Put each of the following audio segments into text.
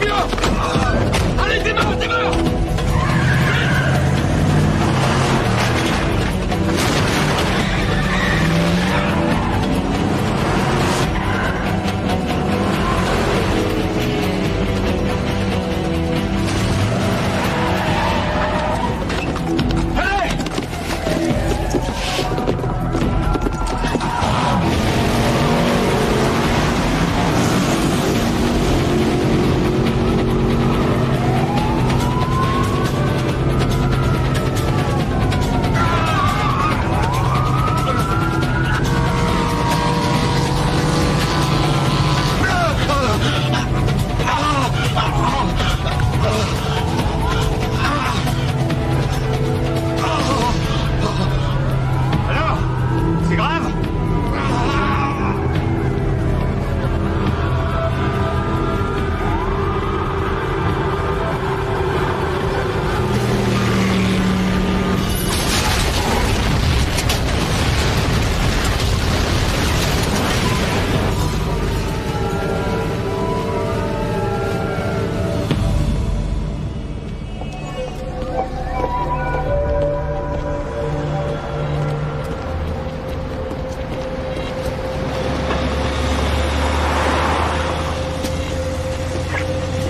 camion! Allez, démarre, démarre!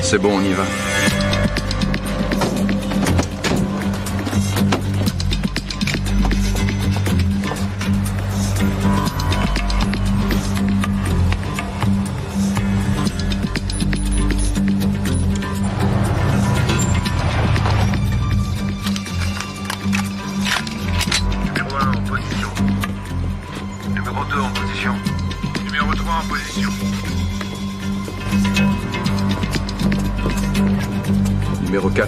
C'est bon, on y va. Numéro 1 en position. Numéro 2 en position. Numéro 3 en position. Numéro 4.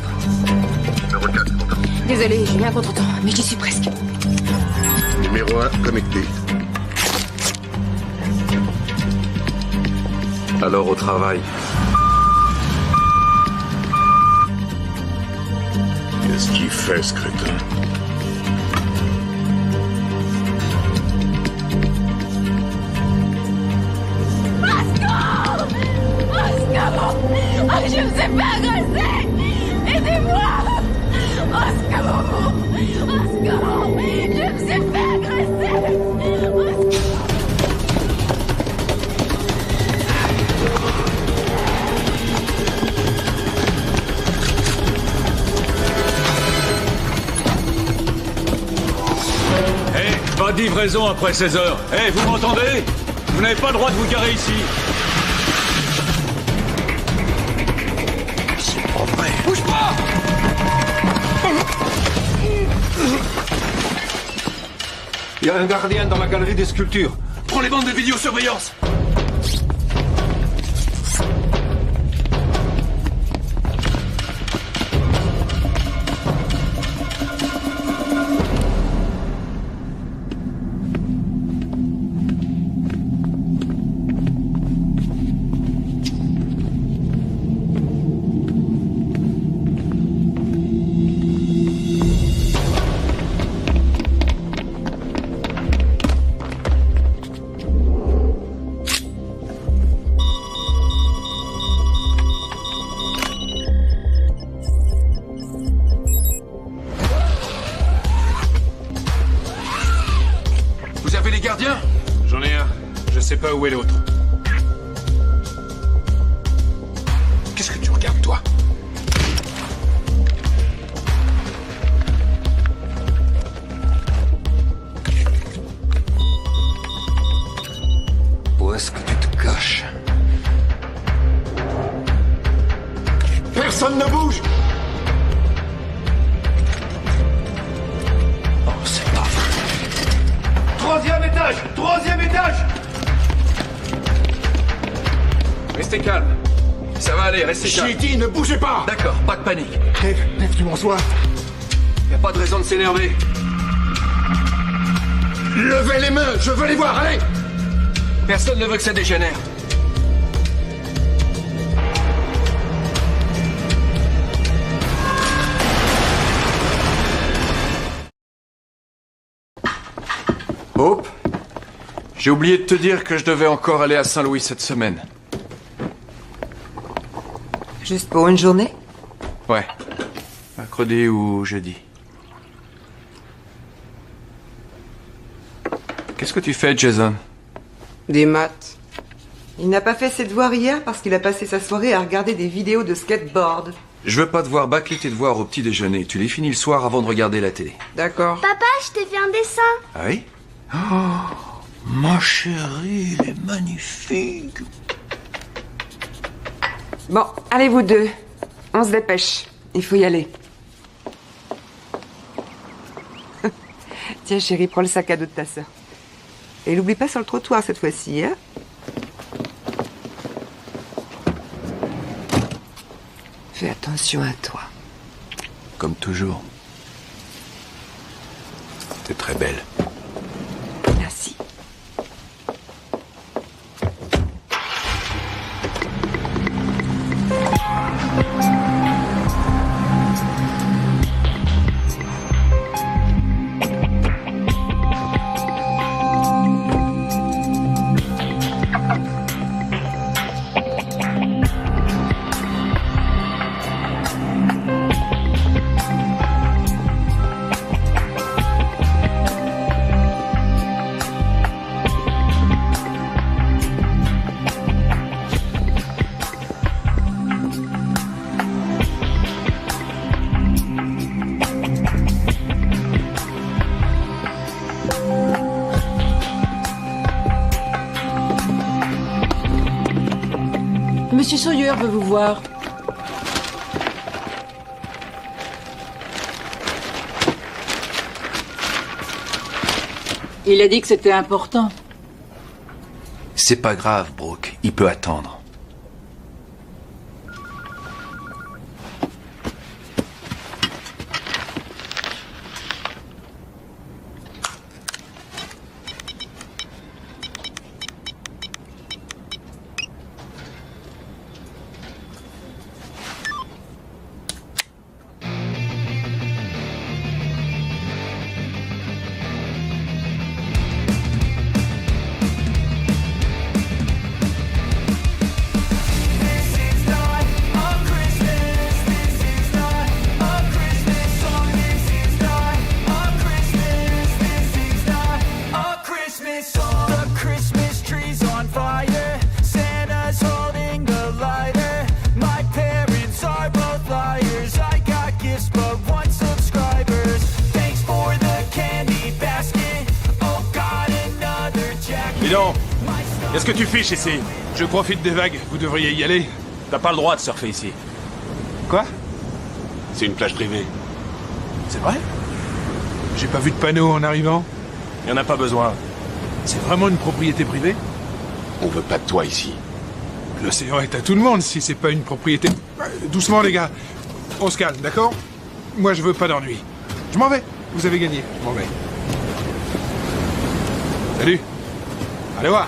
Numéro 4, contact. Désolé, j'ai eu un contretemps, mais j'y suis presque. Numéro 1, connecté. Alors au travail. Qu'est-ce qu'il fait, ce crétin? Oh, je me suis fait agresser! Aidez-moi! Au secours! Au secours! Je me suis fait agresser! Au secours! Hé, pas de livraison après 16 heures. Hé, vous m'entendez? Vous n'avez pas le droit de vous garer ici. Bouge pas! Il y a un gardien dans la galerie des sculptures. Prends les bandes de vidéosurveillance! Vous avez les gardiens? J'en ai un. Je sais pas où est l'autre. Qu'est-ce que tu regardes, toi? Où est-ce que tu te caches? Personne ne bouge! Oh, c'est pas vrai. Troisième étage! Troisième étage! Restez calme. Ça va aller, restez calme. J'ai dit, ne bougez pas! D'accord, pas de panique. Dave, tu m'en sois? Y a pas de raison de s'énerver. Levez les mains, je veux les voir, allez! Personne ne veut que ça dégénère. Hope, j'ai oublié de te dire que je devais encore aller à Saint-Louis cette semaine. Juste pour une journée? Ouais. Mercredi ou jeudi. Qu'est-ce que tu fais, Jason? Des maths. Il n'a pas fait ses devoirs hier parce qu'il a passé sa soirée à regarder des vidéos de skateboard. Je veux pas devoir bâcler tes devoirs au petit déjeuner. Tu les finis le soir avant de regarder la télé. D'accord. Papa, je t'ai fait un dessin. Ah oui? Ma chérie, il est magnifique. Bon, allez vous deux. On se dépêche. Il faut y aller. Tiens chérie, prends le sac à dos de ta sœur. Et n'oublie pas sur le trottoir cette fois-ci, hein? Fais attention à toi. Comme toujours. T'es très belle. Merci. Monsieur Sawyer veut vous voir. Il a dit que c'était important. C'est pas grave, Brooke. Il peut attendre. Dis donc, qu'est-ce que tu fiches ici? Je profite des vagues, vous devriez y aller. T'as pas le droit de surfer ici. Quoi? C'est une plage privée. C'est vrai? J'ai pas vu de panneau en arrivant. Y en a pas besoin. C'est vraiment une propriété privée? On veut pas de toi ici. L'océan est à tout le monde si c'est pas une propriété... Doucement les gars, on se calme, d'accord? Moi je veux pas d'ennui. Je m'en vais, vous avez gagné, je m'en vais. Salut. Allez voir.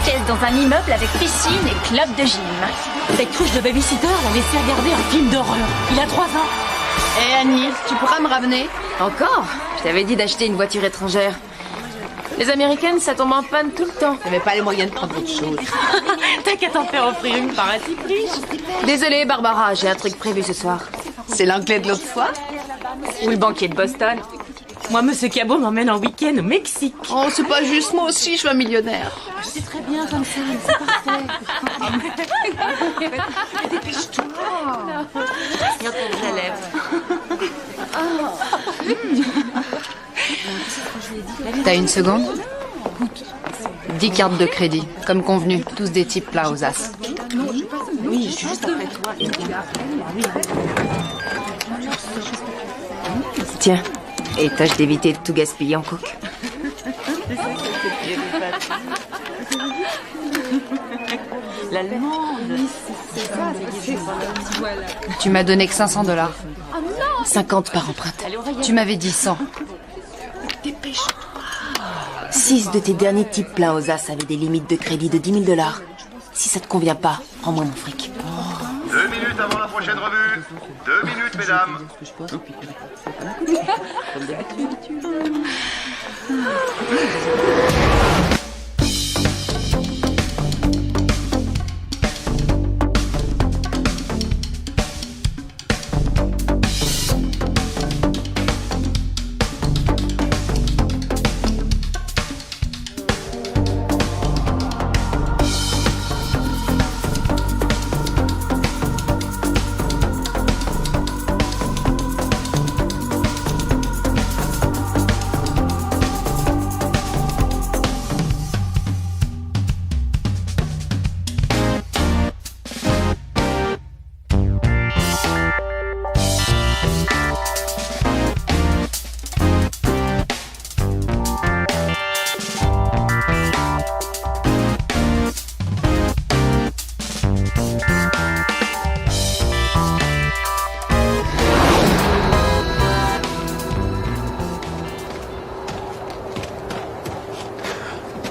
pièces dans un immeuble avec piscine et club de gym. Cette cruche de babysitter l'a laissé regarder un film d'horreur. Il a 3 ans. Hé Annie, tu pourras me ramener? Encore? Je t'avais dit d'acheter une voiture étrangère. Les Américaines, ça tombe en panne tout le temps. J'avais pas les moyens de prendre autre chose. T'as qu'à t'en faire offrir une par un type riche. Désolée, Barbara, j'ai un truc prévu ce soir. C'est l'anglais de l'autre fois? Ou le banquier de Boston. Moi, Monsieur Cabot m'emmène en week-end au Mexique. Oh, c'est pas juste, moi aussi, je suis un millionnaire. C'est très bien comme ça, c'est parfait. Dépêche-toi. T'as une seconde? 10 cartes de crédit, comme convenu, tous des types plats aux as. Oui, je suis juste après toi. Tiens, et tâche d'éviter de tout gaspiller en coke. L'allemande. Tu m'as donné que 500 $. 50 par empreinte. Tu m'avais dit 100. 6 de tes derniers types pleins aux as avaient des limites de crédit de 10 000 $. Si ça te convient pas, rends-moi mon fric. 2 minutes avant la prochaine revue. 2 minutes, mesdames.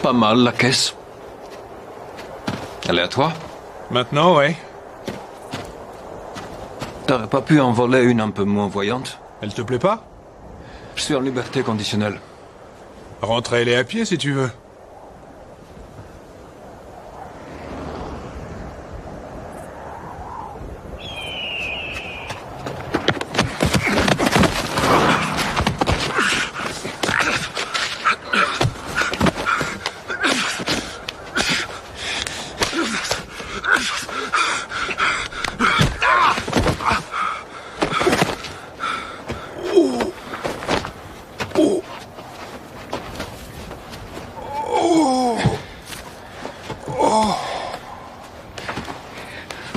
Pas mal, la caisse. Elle est à toi? Maintenant, ouais. T'aurais pas pu en voler une un peu moins voyante? Elle te plaît pas? Je suis en liberté conditionnelle. Rentre-les à pied si tu veux.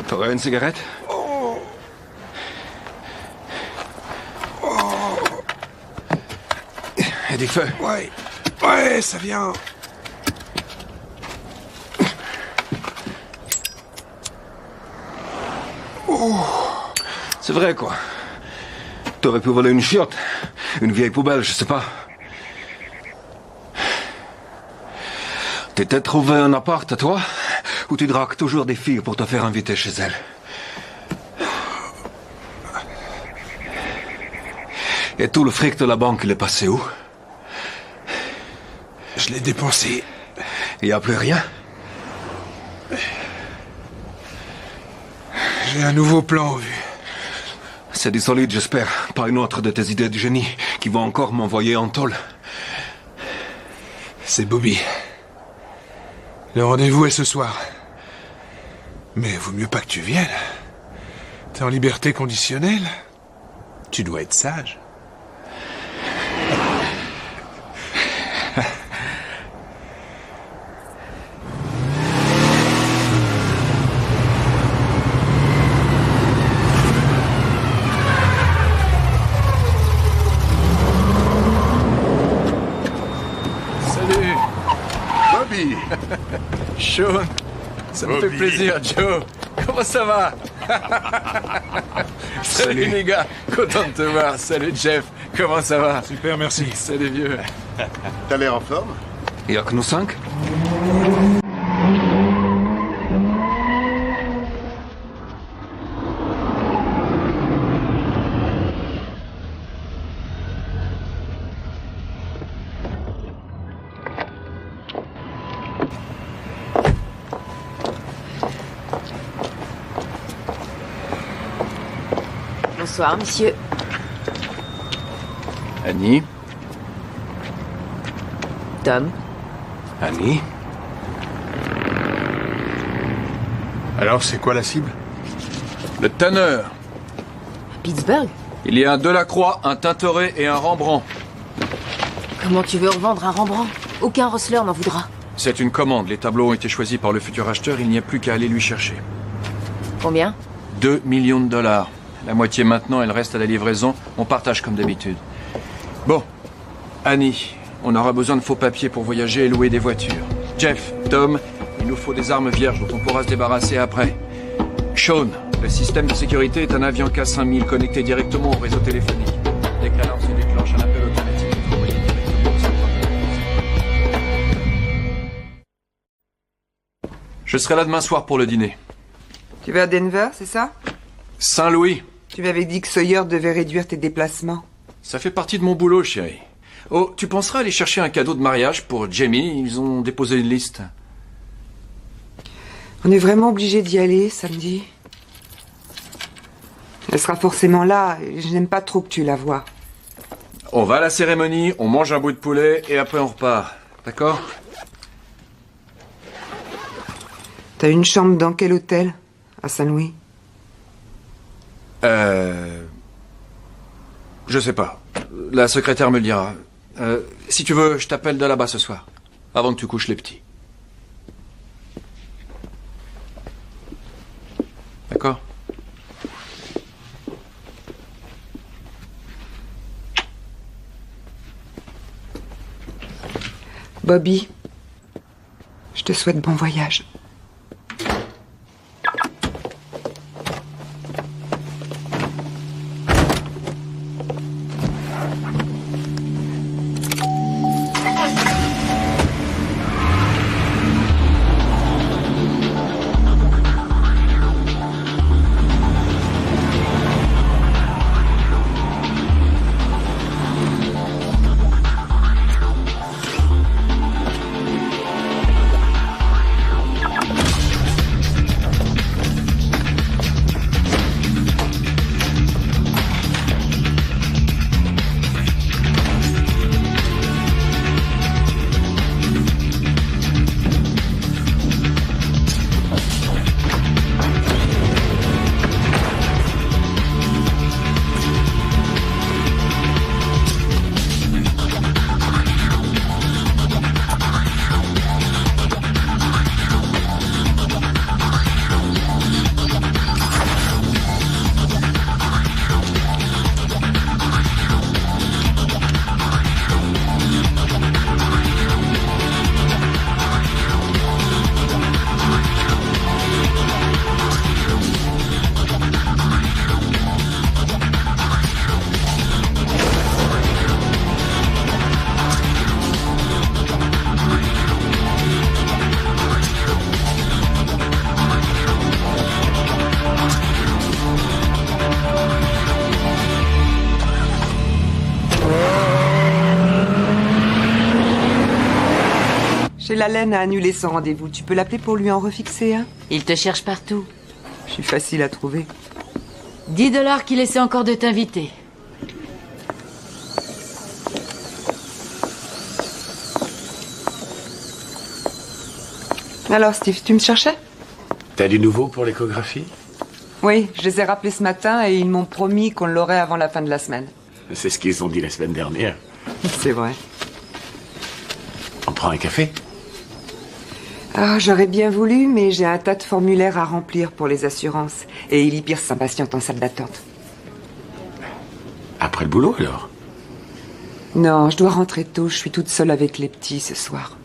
T'aurais une cigarette? Et du feu? Ouais. Ouais, ça vient. C'est vrai, quoi. T'aurais pu voler une chiotte, une vieille poubelle, je sais pas. T'étais trouvé un appart à toi, où tu dragues toujours des filles pour te faire inviter chez elles. Et tout le fric de la banque, il est passé où? Je l'ai dépensé. Il n'y a plus rien? J'ai un nouveau plan en vue. C'est du solide, j'espère. Pas une autre de tes idées de génie qui vont encore m'envoyer en tôle. C'est Bobby. Le rendez-vous est ce soir. Mais vaut mieux pas que tu viennes. T'es en liberté conditionnelle. Tu dois être sage. Salut. Bobby. Sean, ça me fait plaisir, Joe. Comment ça va? Salut les gars, content de te voir. Salut Jeff, comment ça va? Super, merci. Salut vieux. T'as l'air en forme? Il n'y a que nous 5? Bonsoir, monsieur. Annie. Tom. Annie. Alors, c'est quoi la cible? Le tanneur. Pittsburgh? Il y a un Delacroix, un Tintoret et un Rembrandt. Comment tu veux revendre un Rembrandt? Aucun Rosler n'en voudra. C'est une commande. Les tableaux ont été choisis par le futur acheteur. Il n'y a plus qu'à aller lui chercher. Combien? 2 millions de dollars. La moitié maintenant, elle reste à la livraison. On partage comme d'habitude. Bon. Annie, on aura besoin de faux papiers pour voyager et louer des voitures. Jeff, Tom, il nous faut des armes vierges dont on pourra se débarrasser après. Sean, le système de sécurité est un avion K5000 connecté directement au réseau téléphonique. Dès que l'alarme se déclenche, un appel automatique est envoyé directement au centre. Je serai là demain soir pour le dîner. Tu vas à Denver, c'est ça? Saint-Louis. Tu m'avais dit que Sawyer devait réduire tes déplacements. Ça fait partie de mon boulot, chérie. Oh, tu penseras aller chercher un cadeau de mariage pour Jamie? Ils ont déposé une liste. On est vraiment obligé d'y aller samedi. Elle sera forcément là, et je n'aime pas trop que tu la vois. On va à la cérémonie, on mange un bout de poulet et après on repart. D'accord? T'as une chambre dans quel hôtel? À Saint-Louis? Je sais pas. La secrétaire me le dira. Si tu veux, je t'appelle de là-bas ce soir. Avant que tu couches les petits. D'accord? Bobby, je te souhaite bon voyage. Chez la laine a annulé son rendez-vous. Tu peux l'appeler pour lui en refixer un? Il te cherche partout. Je suis facile à trouver. 10 $ qu'il essaie encore de t'inviter. Alors, Steve, tu me cherchais? T'as du nouveau pour l'échographie? Oui, je les ai rappelés ce matin et ils m'ont promis qu'on l'aurait avant la fin de la semaine. C'est ce qu'ils ont dit la semaine dernière. C'est vrai. On prend un café? Ah, j'aurais bien voulu, mais j'ai un tas de formulaires à remplir pour les assurances. Et Ellie Pierce s'impatiente en salle d'attente. Après le boulot, alors? Non, je dois rentrer tôt. Je suis toute seule avec les petits ce soir.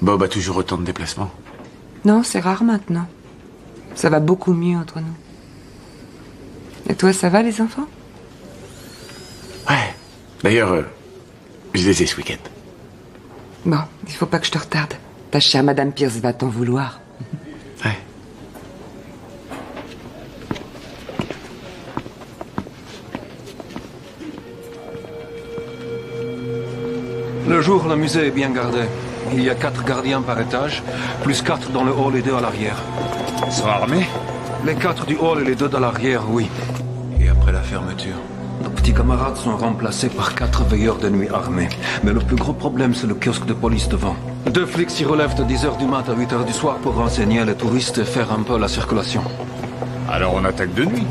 Bob a toujours autant de déplacements? Non, c'est rare maintenant. Ça va beaucoup mieux entre nous. Et toi, ça va, les enfants? Ouais. D'ailleurs, je les ai ce week-end. Bon, il faut pas que je te retarde. Ta chère Madame Pierce va t'en vouloir. Ouais. Le jour, le musée est bien gardé. Il y a 4 gardiens par étage, plus 4 dans le hall et 2 à l'arrière. Ils sont armés? Les 4 du hall et les 2 de l'arrière, oui. Et après la fermeture. Nos petits camarades sont remplacés par 4 veilleurs de nuit armés. Mais le plus gros problème, c'est le kiosque de police devant. 2 flics s'y relèvent de 10h du mat à 8h du soir pour renseigner les touristes et faire un peu la circulation. Alors on attaque de nuit?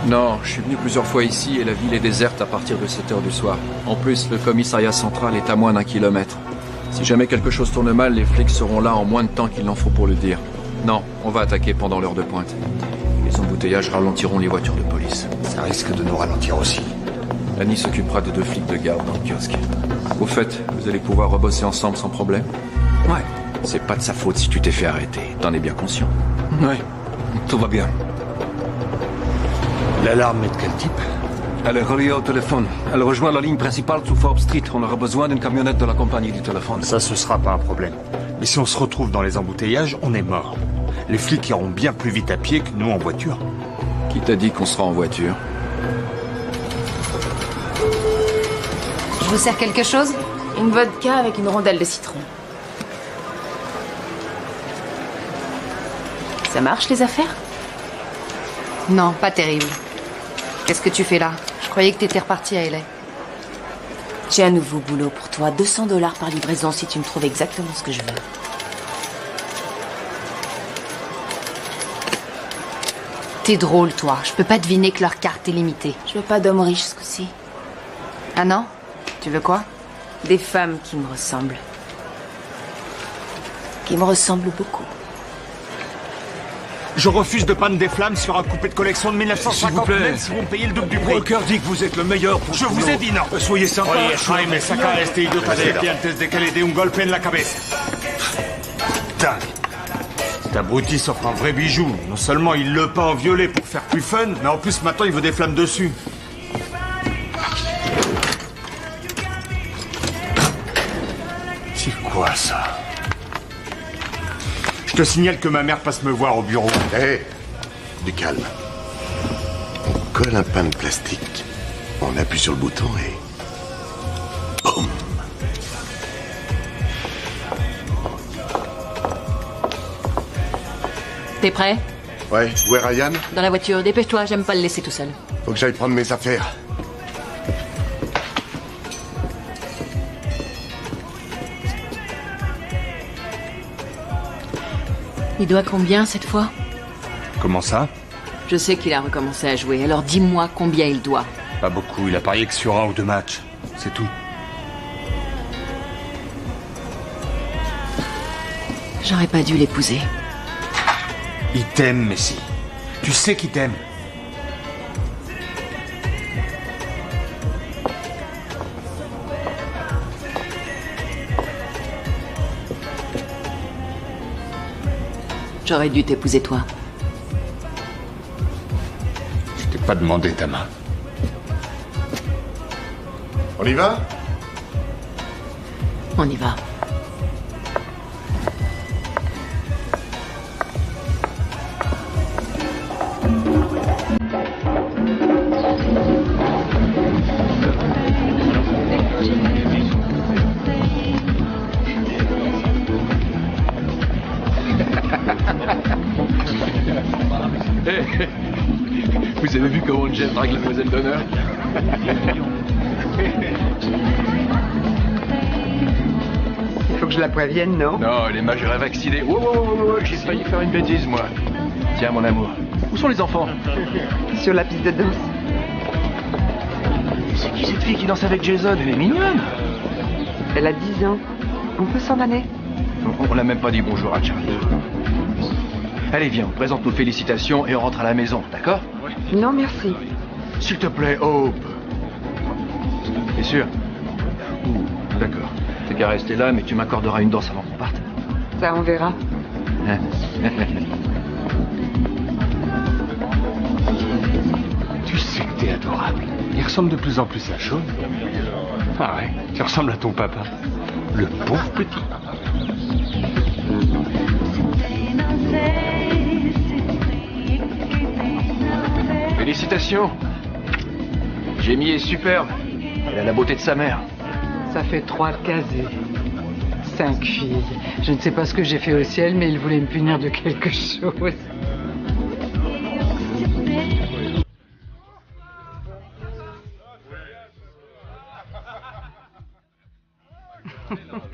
Non, je suis venu plusieurs fois ici et la ville est déserte à partir de 7h du soir. En plus, le commissariat central est à moins d'1 kilomètre. Si jamais quelque chose tourne mal, les flics seront là en moins de temps qu'il n'en faut pour le dire. Non, on va attaquer pendant l'heure de pointe. Les embouteillages ralentiront les voitures de police. Ça risque de nous ralentir aussi. Annie s'occupera de 2 flics de garde dans le kiosque. Au fait, vous allez pouvoir rebosser ensemble sans problème? Ouais. C'est pas de sa faute si tu t'es fait arrêter. T'en es bien conscient. Ouais, tout va bien. L'alarme est de quel type? Elle est reliée au téléphone. Elle rejoint la ligne principale sous Forbes Street. On aura besoin d'une camionnette de la compagnie du téléphone. Ça, ce sera pas un problème. Mais si on se retrouve dans les embouteillages, on est mort. Les flics iront bien plus vite à pied que nous en voiture. Qui t'a dit qu'on sera en voiture? Je vous sers quelque chose? Une vodka avec une rondelle de citron. Ça marche, les affaires? Non, pas terrible. Qu'est-ce que tu fais là? Je croyais que t'étais reparti à LA. J'ai un nouveau boulot pour toi. $200 par livraison si tu me trouves exactement ce que je veux. T'es drôle, toi. Je peux pas deviner que leur carte est limitée. Je veux pas d'hommes riches ce coup-ci. Ah non? Tu veux quoi? Des femmes qui me ressemblent. Qui me ressemblent beaucoup. Je refuse de peindre des flammes sur un coupé de collection de 1950, même si vous me payez le double du prix. Walker dit que vous êtes le meilleur pour... Je vous ai dit non. Soyez sympa. Oye, Jaime, saca este idiota de aquí antes de que le dé un golpe en la cabeza. Putain. Cet abruti s'offre un vrai bijou. Non seulement il le peint en violet pour faire plus fun, mais en plus maintenant il veut des flammes dessus. C'est quoi ça? Je te signale que ma mère passe me voir au bureau. Hé, du calme. On colle un pain de plastique, on appuie sur le bouton et... Boum. T'es prêt? Ouais, où est Ryan? Dans la voiture, dépêche-toi, j'aime pas le laisser tout seul. Faut que j'aille prendre mes affaires. Il doit combien cette fois? Comment ça? Je sais qu'il a recommencé à jouer, alors dis-moi combien il doit. Pas beaucoup, il a parié que sur 1 ou 2 matchs. C'est tout. J'aurais pas dû l'épouser. Il t'aime, Messi. Tu sais qu'il t'aime. J'aurais dû t'épouser toi. Je t'ai pas demandé ta main. On y va? On y va. Vous avez vu comment Jeff drague la demoiselle d'honneur? Il faut que je la prévienne, non? Non, elle est majeure et vaccinée. Wow, j'ai failli faire une bêtise, moi. Tiens, mon amour. Où sont les enfants? Sur la piste de danse. C'est qui cette fille qui danse avec Jason? Elle est mignonne. Elle a 10 ans. On peut s'en aller? On n'a même pas dit bonjour à Charlie. Allez, viens, on présente nos félicitations et on rentre à la maison, d'accord? Non, merci. S'il te plaît, Hope. T'es sûr? D'accord. T'es qu'à rester là, mais tu m'accorderas une danse avant qu'on parte. Ça, on verra. Tu sais que t'es adorable. Il ressemble de plus en plus à Sean. Ah ouais, tu ressembles à ton papa. Le pauvre petit. Félicitations. Jamie est superbe. Elle a la beauté de sa mère. Ça fait 3 casés. 5 filles. Je ne sais pas ce que j'ai fait au ciel, mais il voulait me punir de quelque chose.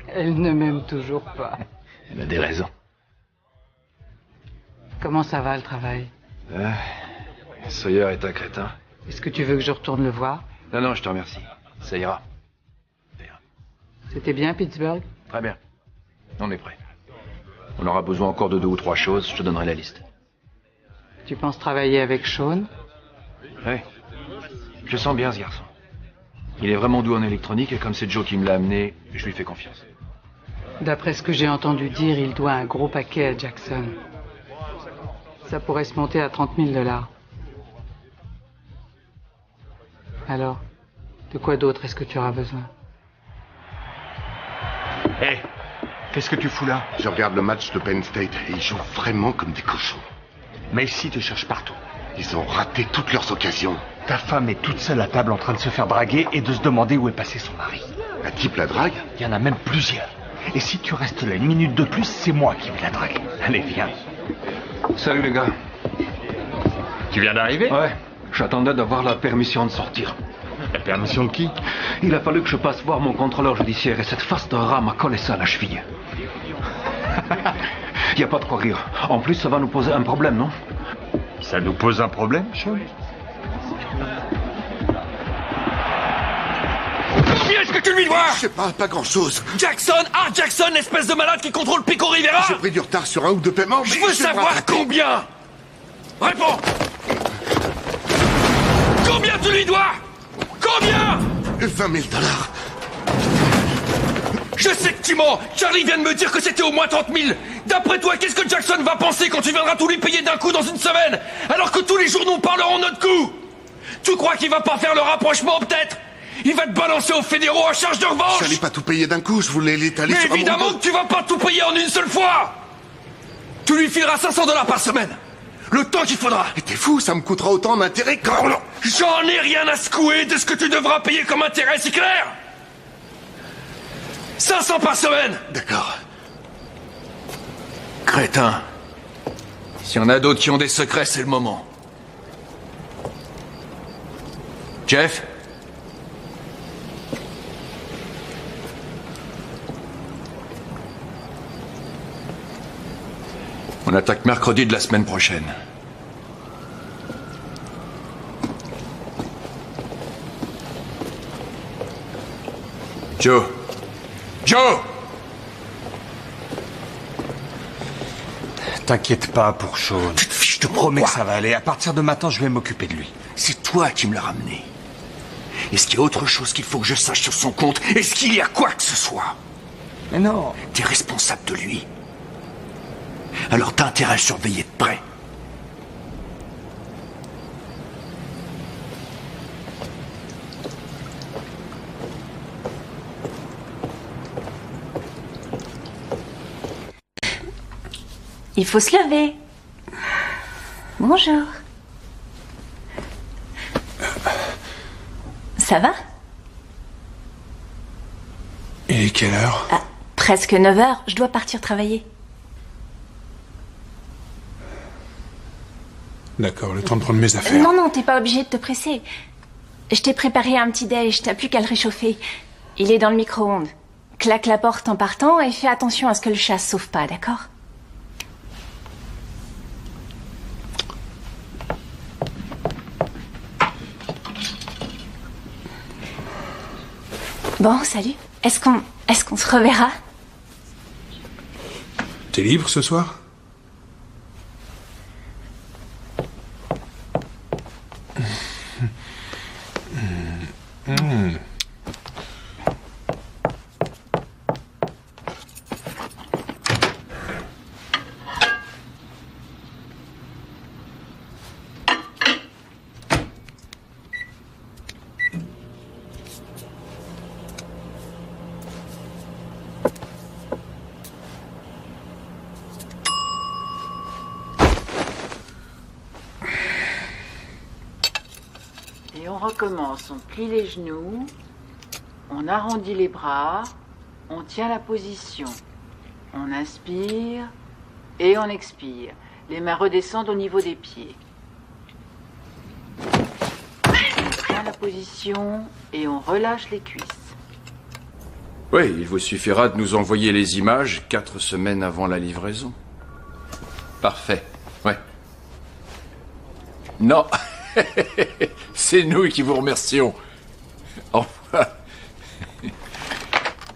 Elle ne m'aime toujours pas. Elle a des raisons. Comment ça va, le travail? Sawyer est un crétin. Est-ce que tu veux que je retourne le voir? Non, je te remercie. Ça ira. C'était bien, Pittsburgh? Très bien. On est prêt. On aura besoin encore de 2 ou 3 choses, je te donnerai la liste. Tu penses travailler avec Sean? Oui. Je sens bien ce garçon. Il est vraiment doux en électronique et comme c'est Joe qui me l'a amené, je lui fais confiance. D'après ce que j'ai entendu dire, il doit un gros paquet à Jackson. Ça pourrait se monter à 30 000 $. Alors, de quoi d'autre est-ce que tu auras besoin? Hé, qu'est-ce que tu fous là? Je regarde le match de Penn State et ils jouent vraiment comme des cochons. Macy te cherche partout. Ils ont raté toutes leurs occasions. Ta femme est toute seule à table en train de se faire draguer et de se demander où est passé son mari. Un type la drague? Il y en a même plusieurs. Et si tu restes là 1 minute de plus, c'est moi qui vais la draguer. Allez, viens. Salut les gars. Tu viens d'arriver? Ouais, j'attendais d'avoir la permission de sortir. La permission de qui? Il a fallu que je passe voir mon contrôleur judiciaire et cette face de rat m'a collé ça à la cheville. Y a pas de quoi rire. En plus, ça va nous poser un problème, non? Ça nous pose un problème, Sean? Combien est-ce que tu lui dois? Je sais pas grand-chose. Jackson, Jackson, l'espèce de malade qui contrôle Pico Rivera. J'ai pris du retard sur 1 ou 2 paiements, mais je veux savoir combien. Réponds. Combien tu lui dois? Combien? 20 000 $. Je sais que tu mens. Charlie vient de me dire que c'était au moins 30 000. D'après toi, qu'est-ce que Jackson va penser quand tu viendras tout lui payer d'un coup dans une semaine, alors que tous les jour nous parlerons notre coup? Tu crois qu'il va pas faire le rapprochement, peut-être? Il va te balancer aux fédéraux en charge de revanche. J'allais pas tout payer d'un coup, je voulais l'étaler sur un Mais évidemment montant. que tu vas pas tout payer en une seule fois. Tu lui fileras 500 $ par semaine. Le temps qu'il faudra. Et t'es fou, ça me coûtera autant en intérêt que... J'en ai rien à secouer de ce que tu devras payer comme intérêt, c'est clair? 500 par semaine. D'accord. Crétin. S'il y en a d'autres qui ont des secrets, c'est le moment. Jeff? On attaque mercredi de la semaine prochaine. Joe! Joe! T'inquiète pas pour Sean. Je te promets que ça va aller. À partir de maintenant, je vais m'occuper de lui. C'est toi qui me l'as ramené. Est-ce qu'il y a autre chose qu'il faut que je sache sur son compte? Est-ce qu'il y a quoi que ce soit? Mais non. T'es responsable de lui. Alors t'as intérêt à le surveiller de près. Il faut se lever. Bonjour. Ça va? Il est quelle heure? Presque 9 h, je dois partir travailler. D'accord, le temps de prendre mes affaires. Non, t'es pas obligé de te presser. Je t'ai préparé un petit déj, t'as plus qu'à le réchauffer. Il est dans le micro-ondes. Claque la porte en partant et fais attention à ce que le chat se sauve pas, d'accord? Bon, salut. Est-ce qu'on se reverra? T'es libre ce soir? Et on recommence, on plie les genoux, on arrondit les bras, on tient la position. On inspire et on expire. Les mains redescendent au niveau des pieds. On tient la position et on relâche les cuisses. Oui, il vous suffira de nous envoyer les images 4 semaines avant la livraison. Parfait, ouais. Non, c'est nous qui vous remercions. Enfin,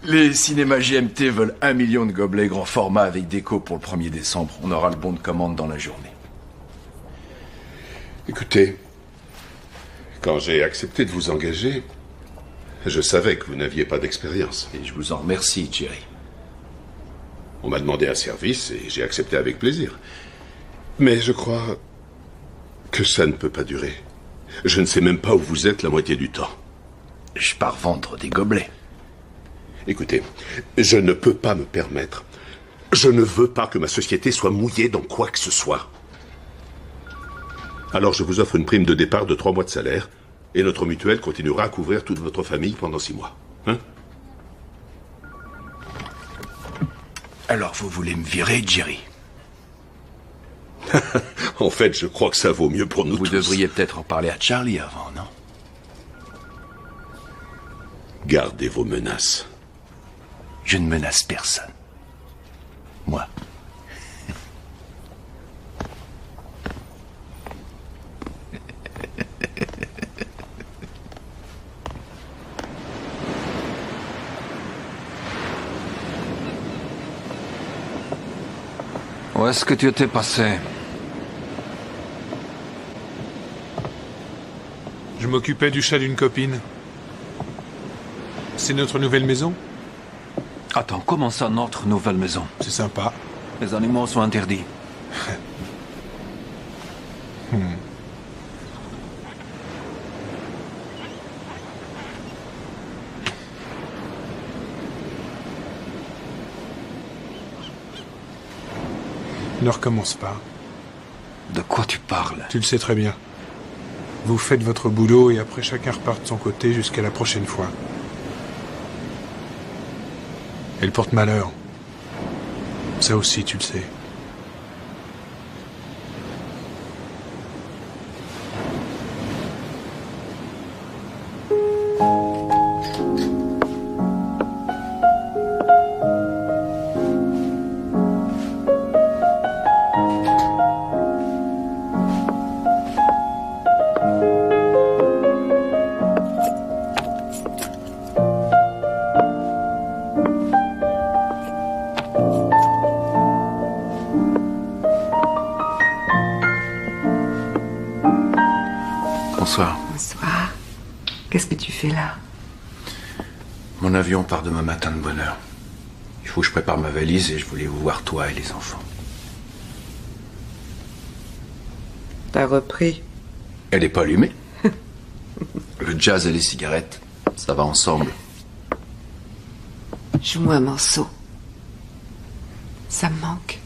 les cinémas GMT veulent 1 million de gobelets grand format avec déco pour le 1er décembre. On aura le bon de commande dans la journée. Écoutez, quand j'ai accepté de vous engager, je savais que vous n'aviez pas d'expérience. Et je vous en remercie, Jerry. On m'a demandé un service et j'ai accepté avec plaisir. Mais je crois que ça ne peut pas durer. Je ne sais même pas où vous êtes la moitié du temps. Je pars vendre des gobelets. Écoutez, je ne peux pas me permettre. Je ne veux pas que ma société soit mouillée dans quoi que ce soit. Alors je vous offre une prime de départ de 3 mois de salaire et notre mutuelle continuera à couvrir toute votre famille pendant 6 mois. Hein? Alors vous voulez me virer, Jerry? En fait, je crois que ça vaut mieux pour nous tous. Vous devriez peut-être en parler à Charlie avant, non? Gardez vos menaces. Je ne menace personne. Moi. Où est-ce que tu étais passé? Je m'occupais du chat d'une copine. C'est notre nouvelle maison? Attends, comment ça, notre nouvelle maison? C'est sympa. Les animaux sont interdits. Ne recommence pas. De quoi tu parles? Tu le sais très bien. Vous faites votre boulot et après chacun repart de son côté jusqu'à la prochaine fois. Elle porte malheur. Ça aussi, tu le sais. Bonsoir. Bonsoir. Qu'est-ce que tu fais là? Mon avion part demain matin de bonne heure. Il faut que je prépare ma valise et je voulais vous voir toi et les enfants. T'as repris? Elle est pas allumée. Le jazz et les cigarettes, ça va ensemble. Joue-moi un morceau. Ça me manque.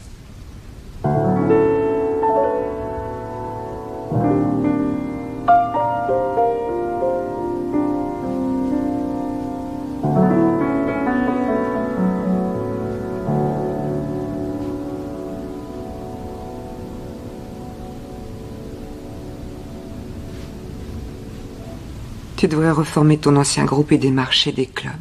Tu devrais reformer ton ancien groupe et démarcher des clubs.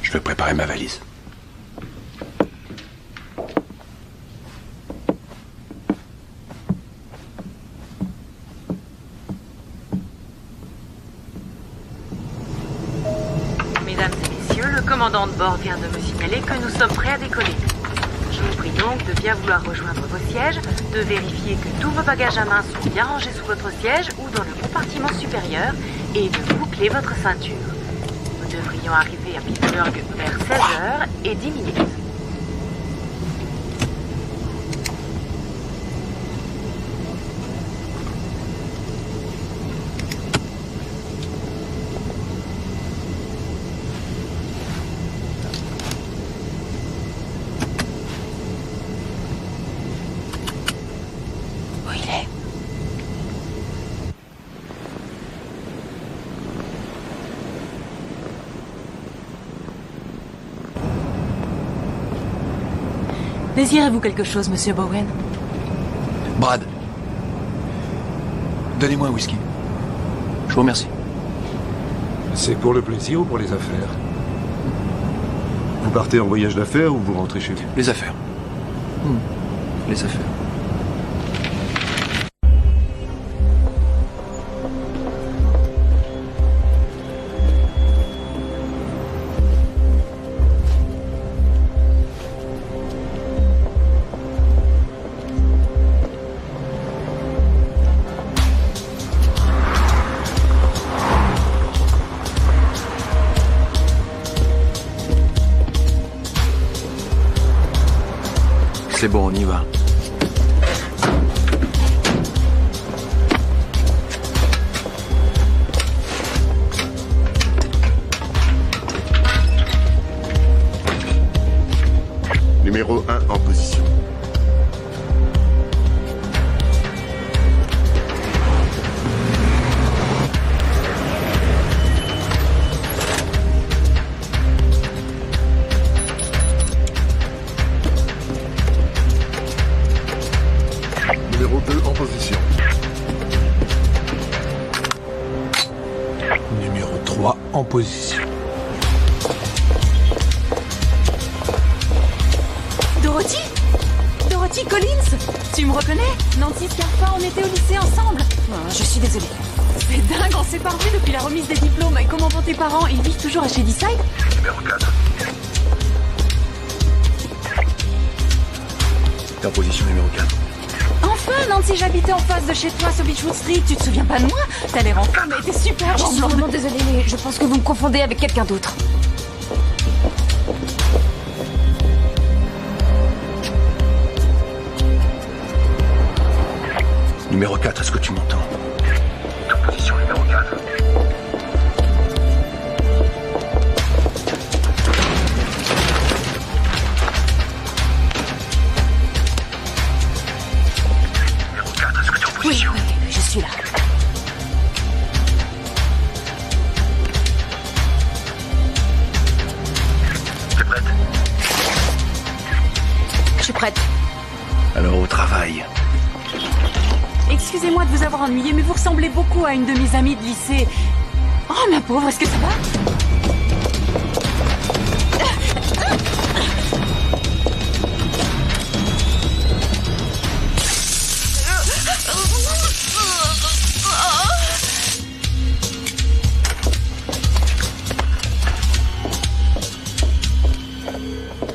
Je vais préparer ma valise. Mesdames et messieurs, le commandant de bord vient de me signaler que nous sommes prêts à décoller. Je vous prie donc de bien vouloir rejoindre vos sièges, de vérifier que tous vos bagages à main sont bien rangés sous votre siège ou dans le compartiment supérieur et de boucler votre ceinture. Nous devrions arriver à Pittsburgh vers 16h10. Où il est? Désirez-vous quelque chose, monsieur Bowen? Brad. Donnez-moi un whisky. Je vous remercie. C'est pour le plaisir ou pour les affaires? Vous partez en voyage d'affaires ou vous rentrez chez vous? Les affaires. Les affaires. C'est bon, on y va. Numéro 1 en position. Numéro 2 en position. Numéro 3 en position. Dorothy? Dorothy Collins? Tu me reconnais? Nancy Scarpa, on était au lycée ensemble. Je suis désolée. C'est dingue, on s'est pas revus depuis la remise des diplômes. Et comment vont tes parents? Ils vivent toujours à Shadyside? Numéro 4. T'es en position numéro 4. Enfin, Nancy, j'habitais en face de chez toi sur Beechwood Street. Tu te souviens pas de moi? T'as l'air en forme, mais t'es super. Je suis vraiment désolée, mais je pense que vous me confondez avec quelqu'un d'autre. Numéro 4, est-ce que tu m'entends? En position numéro 4. Numéro 4, est-ce que tu es en position? Oui, je suis là. T'es prête? Je suis prête. Alors au travail. Excusez-moi de vous avoir ennuyé, mais vous ressemblez beaucoup à une de mes amies de lycée. Oh, ma pauvre, est-ce que ça va?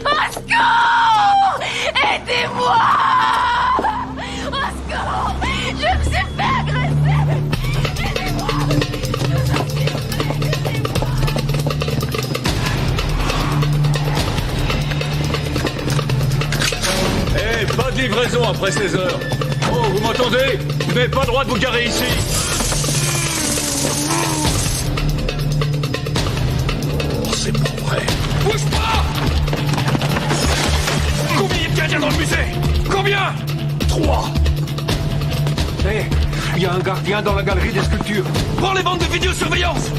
Au secours! Aidez-moi! Au secours! Je me suis fait agresser! Eh, pas de livraison après 16 heures. Oh, vous m'entendez? Vous n'avez pas le droit de vous garer ici. Oh, c'est pas vrai. Bouge pas! Combien il y a de gardiens dans le musée? Combien? 3. Hé, il y a un gardien dans la galerie des sculptures. Prends les bandes de vidéosurveillance!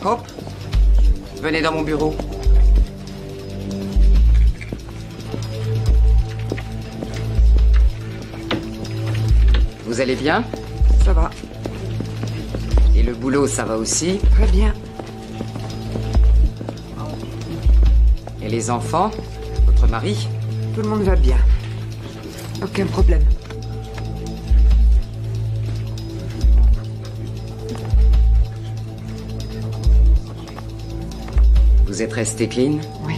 Hop, venez dans mon bureau. Vous allez bien? Ça va. Et le boulot, ça va aussi? Très bien. Et les enfants? Votre mari? Tout le monde va bien. Aucun problème. Vous êtes resté clean? Oui.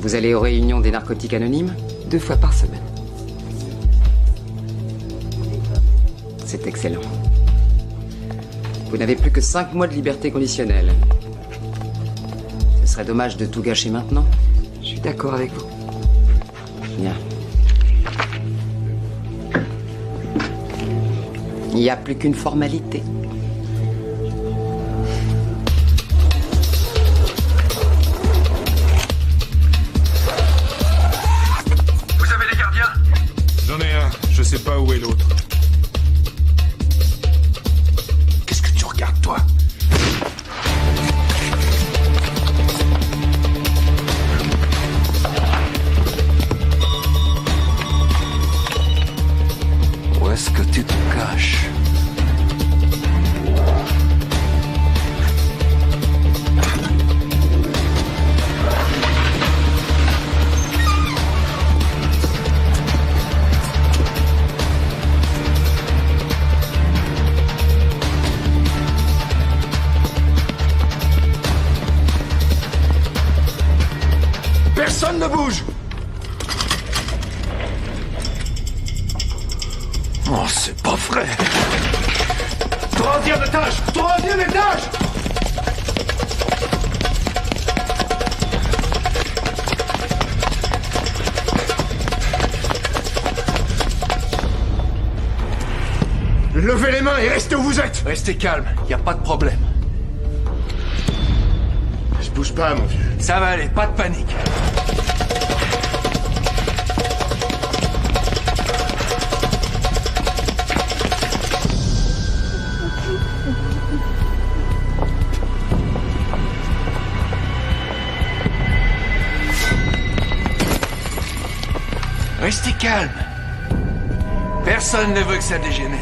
Vous allez aux réunions des narcotiques anonymes? 2 fois par semaine. C'est excellent. Vous n'avez plus que 5 mois de liberté conditionnelle. Ce serait dommage de tout gâcher maintenant. Je suis d'accord avec vous. Bien. Il n'y a plus qu'une formalité. Vous avez les gardiens? J'en ai un. Je sais pas où est l'autre. Qu'est-ce que tu regardes, toi? Où est-ce que tu te caches? Personne ne bouge! Oh, c'est pas vrai! Troisième étage! Troisième étage! Levez les mains et restez où vous êtes! Restez calme, y a pas de problème. Je bouge pas, mon vieux. Ça va aller, pas de panique. Restez calme. Personne ne veut que ça dégénère.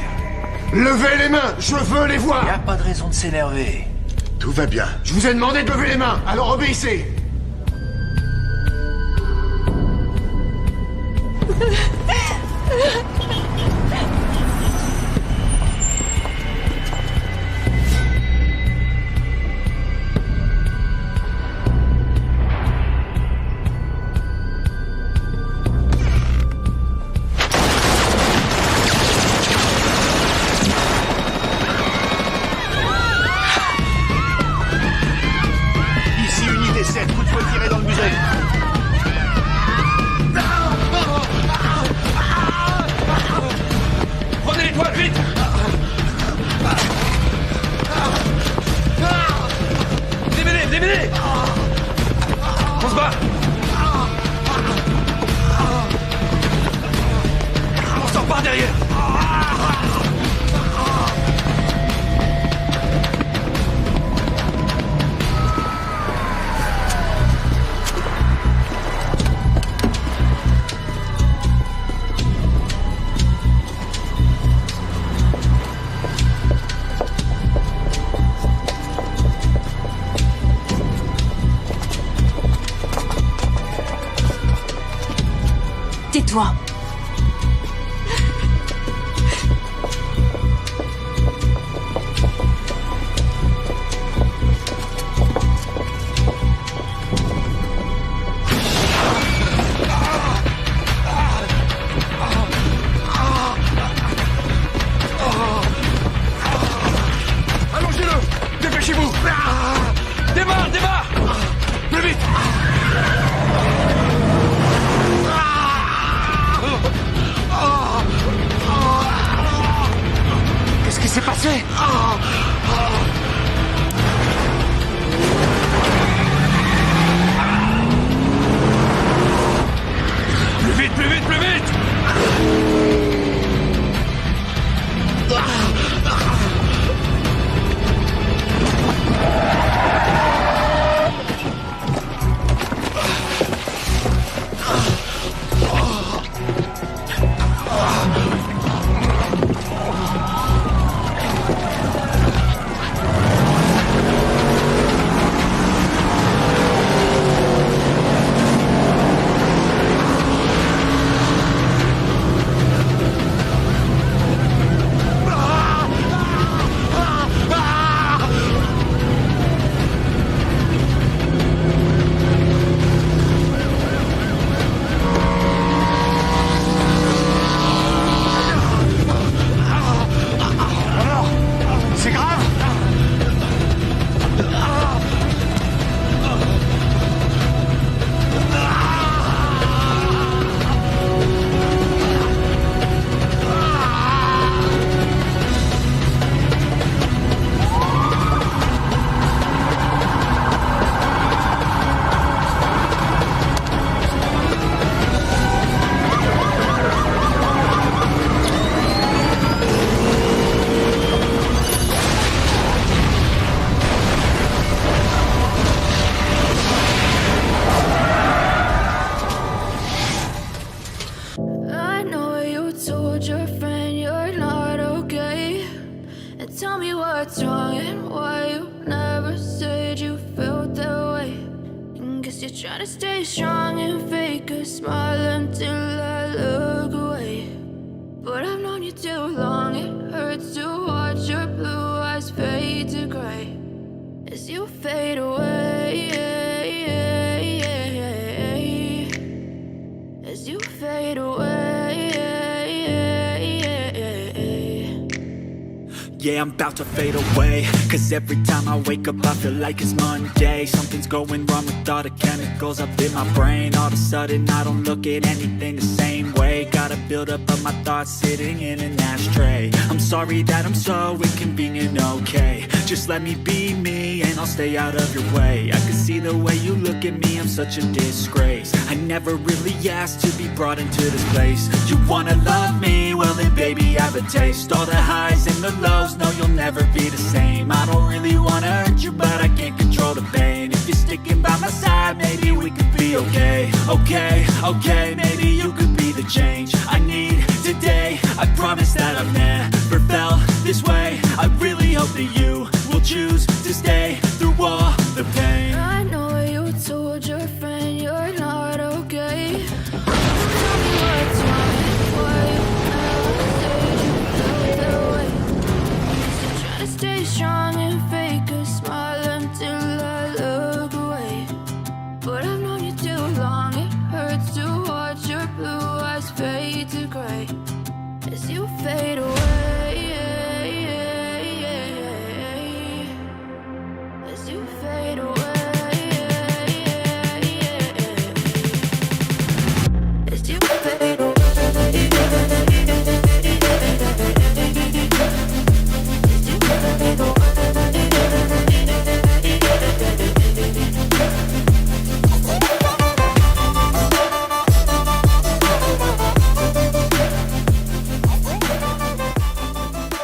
Levez les mains! Je veux les voir! Y a pas de raison de s'énerver. Tout va bien. Je vous ai demandé de lever les mains, alors obéissez! Ici, unité 7, coup de feu tiré dans le musée. Prenez l'étoile, vite! Démêlez! On se bat! On sort par derrière! Tais-toi. Allongez-le! Dépêchez-vous! Démarre! Plus vite! Qu'est-ce qui s'est passé? Plus vite! Tell me what's wrong and why you never said you felt that way. And guess you're trying to stay strong and fake a smile until I look away. But I've known you too long, it hurts to watch your blue eyes fade to gray as you fade away. As you fade away. Yeah, I'm about to fade away, 'cause every time I wake up I feel like it's Monday. Something's going wrong with all the chemicals up in my brain. All of a sudden I don't look at anything the same way. Got a buildup of my thoughts sitting in an ashtray. I'm sorry that I'm so inconvenient, okay. Just let me be me and I'll stay out of your way. I can see the way you look at me, I'm such a disgrace. I never really asked to be brought into this place. You wanna love me? Well then baby I have a taste. All the highs and the lows, no you'll never be the same. I don't really wanna hurt you but I can't control the pain. If you're sticking by my side maybe we could be okay. Okay, maybe you could be the change I need today. I promise that I've never felt this way. I really hope that you will choose to stay through all the pain. I know you told your friend you're not okay. Tell me what's wrong and why you never said you felt that way. You're trying to stay strong and fake a smile until I look away. But I've known you too long, it hurts to watch your blue eyes fade to gray as you fade away. As you fade away. As you fade away.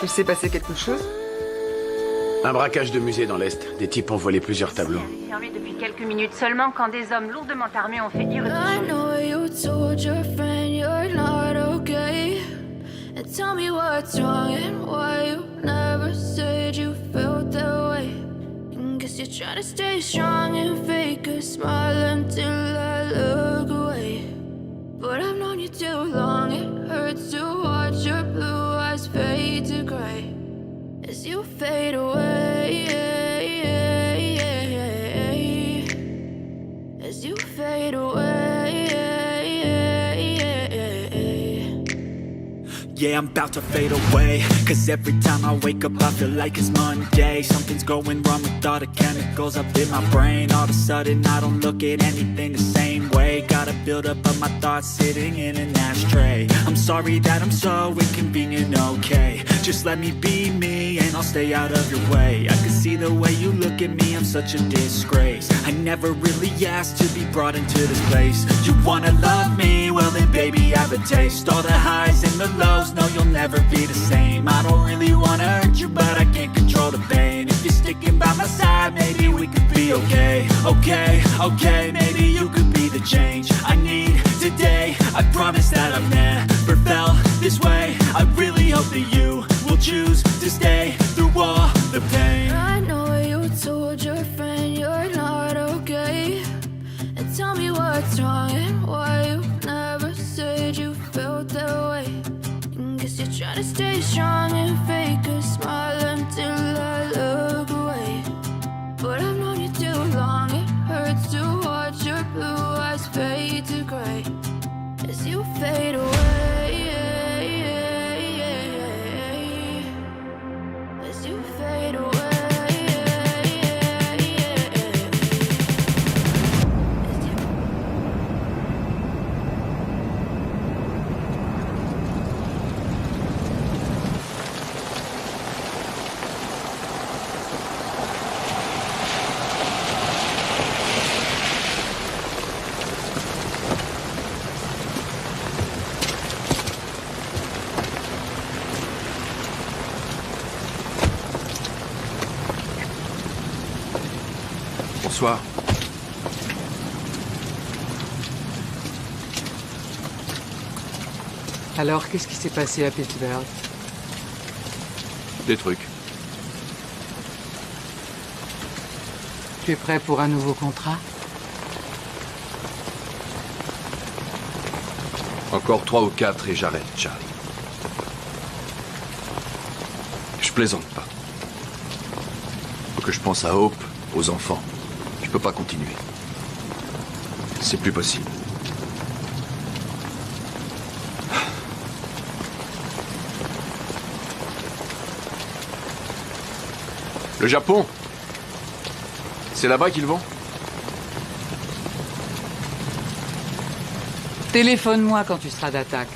Il s'est passé quelque chose? Un braquage de musée dans l'Est. Des types ont volé plusieurs tableaux. Servi depuis quelques minutes seulement quand des hommes lourdement armés ont fait irruption. I know you told your friend you're not okay. And tell me what's wrong and why you never said you felt that way. And guess you're trying to stay strong and fake a smile until I look away. But I've known you too long, it hurts to watch your blue eyes fade to gray as you fade away. As you fade away. Yeah, I'm about to fade away, 'cause every time I wake up I feel like it's Monday. Something's going wrong with all the chemicals up in my brain. All of a sudden I don't look at anything the same way. Got a buildup of my thoughts sitting in an ashtray. I'm sorry that I'm so inconvenient, okay. Just let me be me and I'll stay out of your way. I can see the way you look at me, I'm such a disgrace. I never really asked to be brought into this place. You wanna love me? Well then baby I have a taste. All the highs and the lows, no you'll never be the same. I don't really wanna hurt you but I can't control the pain. If you're sticking by my side maybe we could be okay. Okay, maybe you could be the change I need today. I promise that I've never felt this way. I really hope that you will choose to stay through all the pain. I know you told your friend you're not okay. And tell me what's wrong and why you never said you felt that way. And guess you're trying to stay strong and fake a smile until I look away. But I've known you too long, it hurts to watch your blue eyes fade to gray as you fade away. As you fade away. Bonsoir. Alors, qu'est-ce qui s'est passé à Pittsburgh? Des trucs. Tu es prêt pour un nouveau contrat? Encore 3 ou 4 et j'arrête, Charlie. Je plaisante pas. Faut que je pense à Hope, aux enfants. Je peux pas continuer. C'est plus possible. Le Japon? C'est là-bas qu'ils vont? Téléphone-moi quand tu seras d'attaque.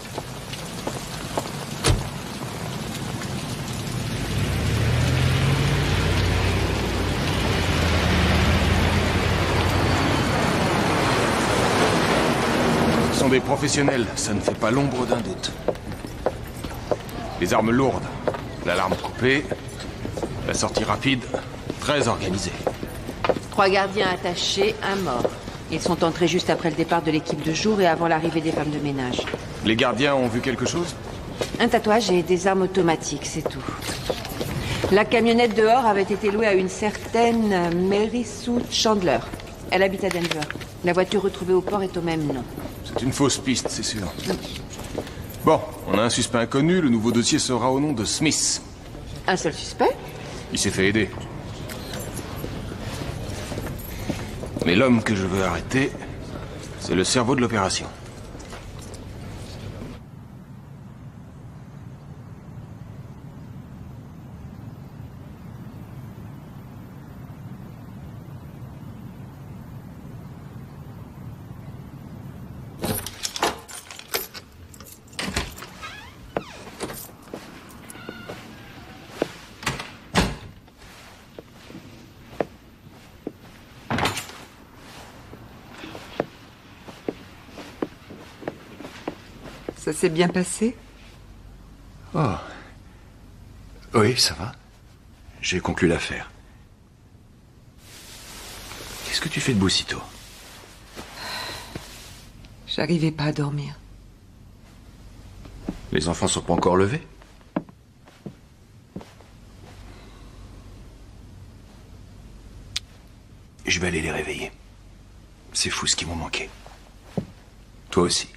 Ce sont des professionnels, ça ne fait pas l'ombre d'un doute. Les armes lourdes, l'alarme coupée, la sortie rapide, très organisée. 3 gardiens attachés, 1 mort. Ils sont entrés juste après le départ de l'équipe de jour et avant l'arrivée des femmes de ménage. Les gardiens ont vu quelque chose? Un tatouage et des armes automatiques, c'est tout. La camionnette dehors avait été louée à une certaine Mary Sue Chandler. Elle habite à Denver. La voiture retrouvée au port est au même nom. C'est une fausse piste, c'est sûr. Bon, on a un suspect inconnu, le nouveau dossier sera au nom de Smith. Un seul suspect? Il s'est fait aider. Mais l'homme que je veux arrêter, c'est le cerveau de l'opération. Ça s'est bien passé? Oh. Oui, ça va. J'ai conclu l'affaire. Qu'est-ce que tu fais debout si tôt? J'arrivais pas à dormir. Les enfants sont pas encore levés? Je vais aller les réveiller. C'est fou ce qu'ils m'ont manqué. Toi aussi.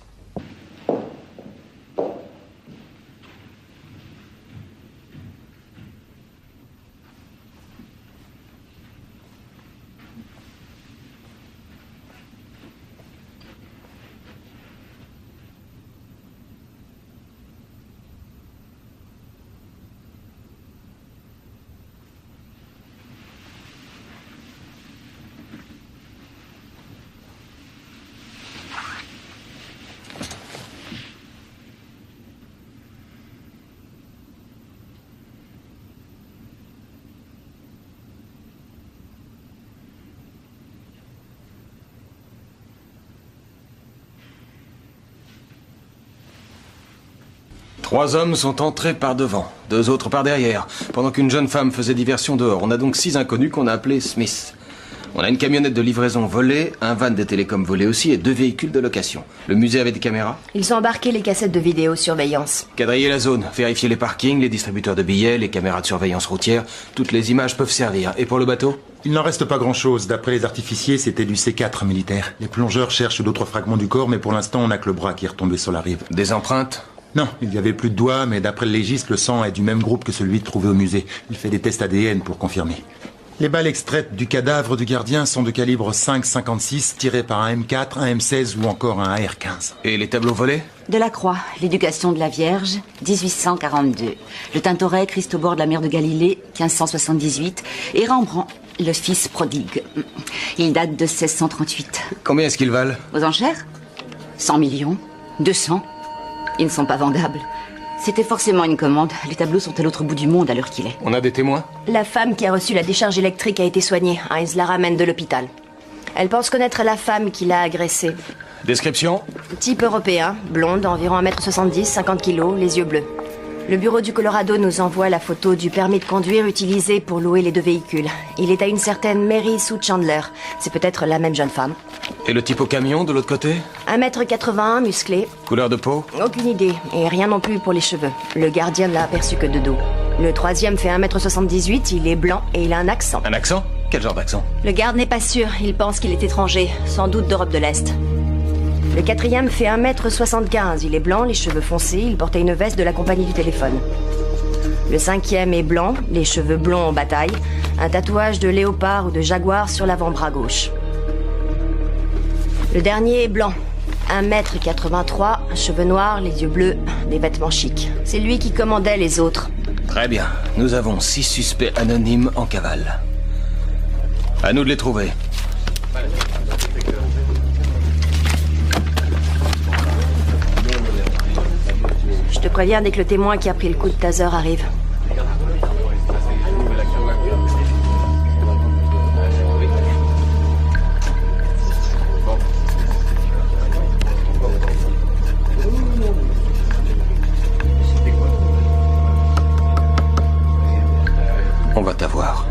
Trois hommes sont entrés par devant, 2 autres par derrière, pendant qu'une jeune femme faisait diversion dehors. On a donc 6 inconnus qu'on a appelés Smith. On a une camionnette de livraison volée, un van des télécoms volé aussi et 2 véhicules de location. Le musée avait des caméras? Ils ont embarqué les cassettes de vidéosurveillance. Quadriller la zone, vérifier les parkings, les distributeurs de billets, les caméras de surveillance routière. Toutes les images peuvent servir. Et pour le bateau? Il n'en reste pas grand-chose. D'après les artificiers, c'était du C4 militaire. Les plongeurs cherchent d'autres fragments du corps, mais pour l'instant, on n'a que le bras qui est retombé sur la rive. Des empreintes? Non, il n'y avait plus de doigts, mais d'après le légiste, le sang est du même groupe que celui trouvé au musée. Il fait des tests ADN pour confirmer. Les balles extraites du cadavre du gardien sont de calibre 5,56, tirées par un M4, un M16 ou encore un AR-15. Et les tableaux volés? Delacroix, l'éducation de la Vierge, 1842. Le Tintoret, Christ au bord de la mer de Galilée, 1578. Et Rembrandt, le fils prodigue. Il date de 1638. Combien est-ce qu'ils valent? Aux enchères? 100 millions, 200. Ils ne sont pas vendables. C'était forcément une commande. Les tableaux sont à l'autre bout du monde à l'heure qu'il est. On a des témoins? La femme qui a reçu la décharge électrique a été soignée. Heinz la ramène de l'hôpital. Elle pense connaître la femme qui l'a agressée. Description? Type européen, blonde, environ 1m70, 50 kilos, les yeux bleus. Le bureau du Colorado nous envoie la photo du permis de conduire utilisé pour louer les 2 véhicules. Il est à une certaine Mary Sue Chandler. C'est peut-être la même jeune femme. Et le type au camion, de l'autre côté? 1m81, musclé. Couleur de peau? Aucune idée. Et rien non plus pour les cheveux. Le gardien ne l'a aperçu que de dos. Le troisième fait 1m78, il est blanc et il a un accent. Un accent? Quel genre d'accent? Le garde n'est pas sûr, il pense qu'il est étranger, sans doute d'Europe de l'Est. Le quatrième fait 1m75, il est blanc, les cheveux foncés, il portait une veste de la compagnie du téléphone. Le cinquième est blanc, les cheveux blonds en bataille, un tatouage de léopard ou de jaguar sur l'avant-bras gauche. Le dernier est blanc, 1m83, cheveux noirs, les yeux bleus, des vêtements chics. C'est lui qui commandait les autres. Très bien. Nous avons 6 suspects anonymes en cavale. À nous de les trouver. Je te préviens dès que le témoin qui a pris le coup de taser arrive. On va t'avoir.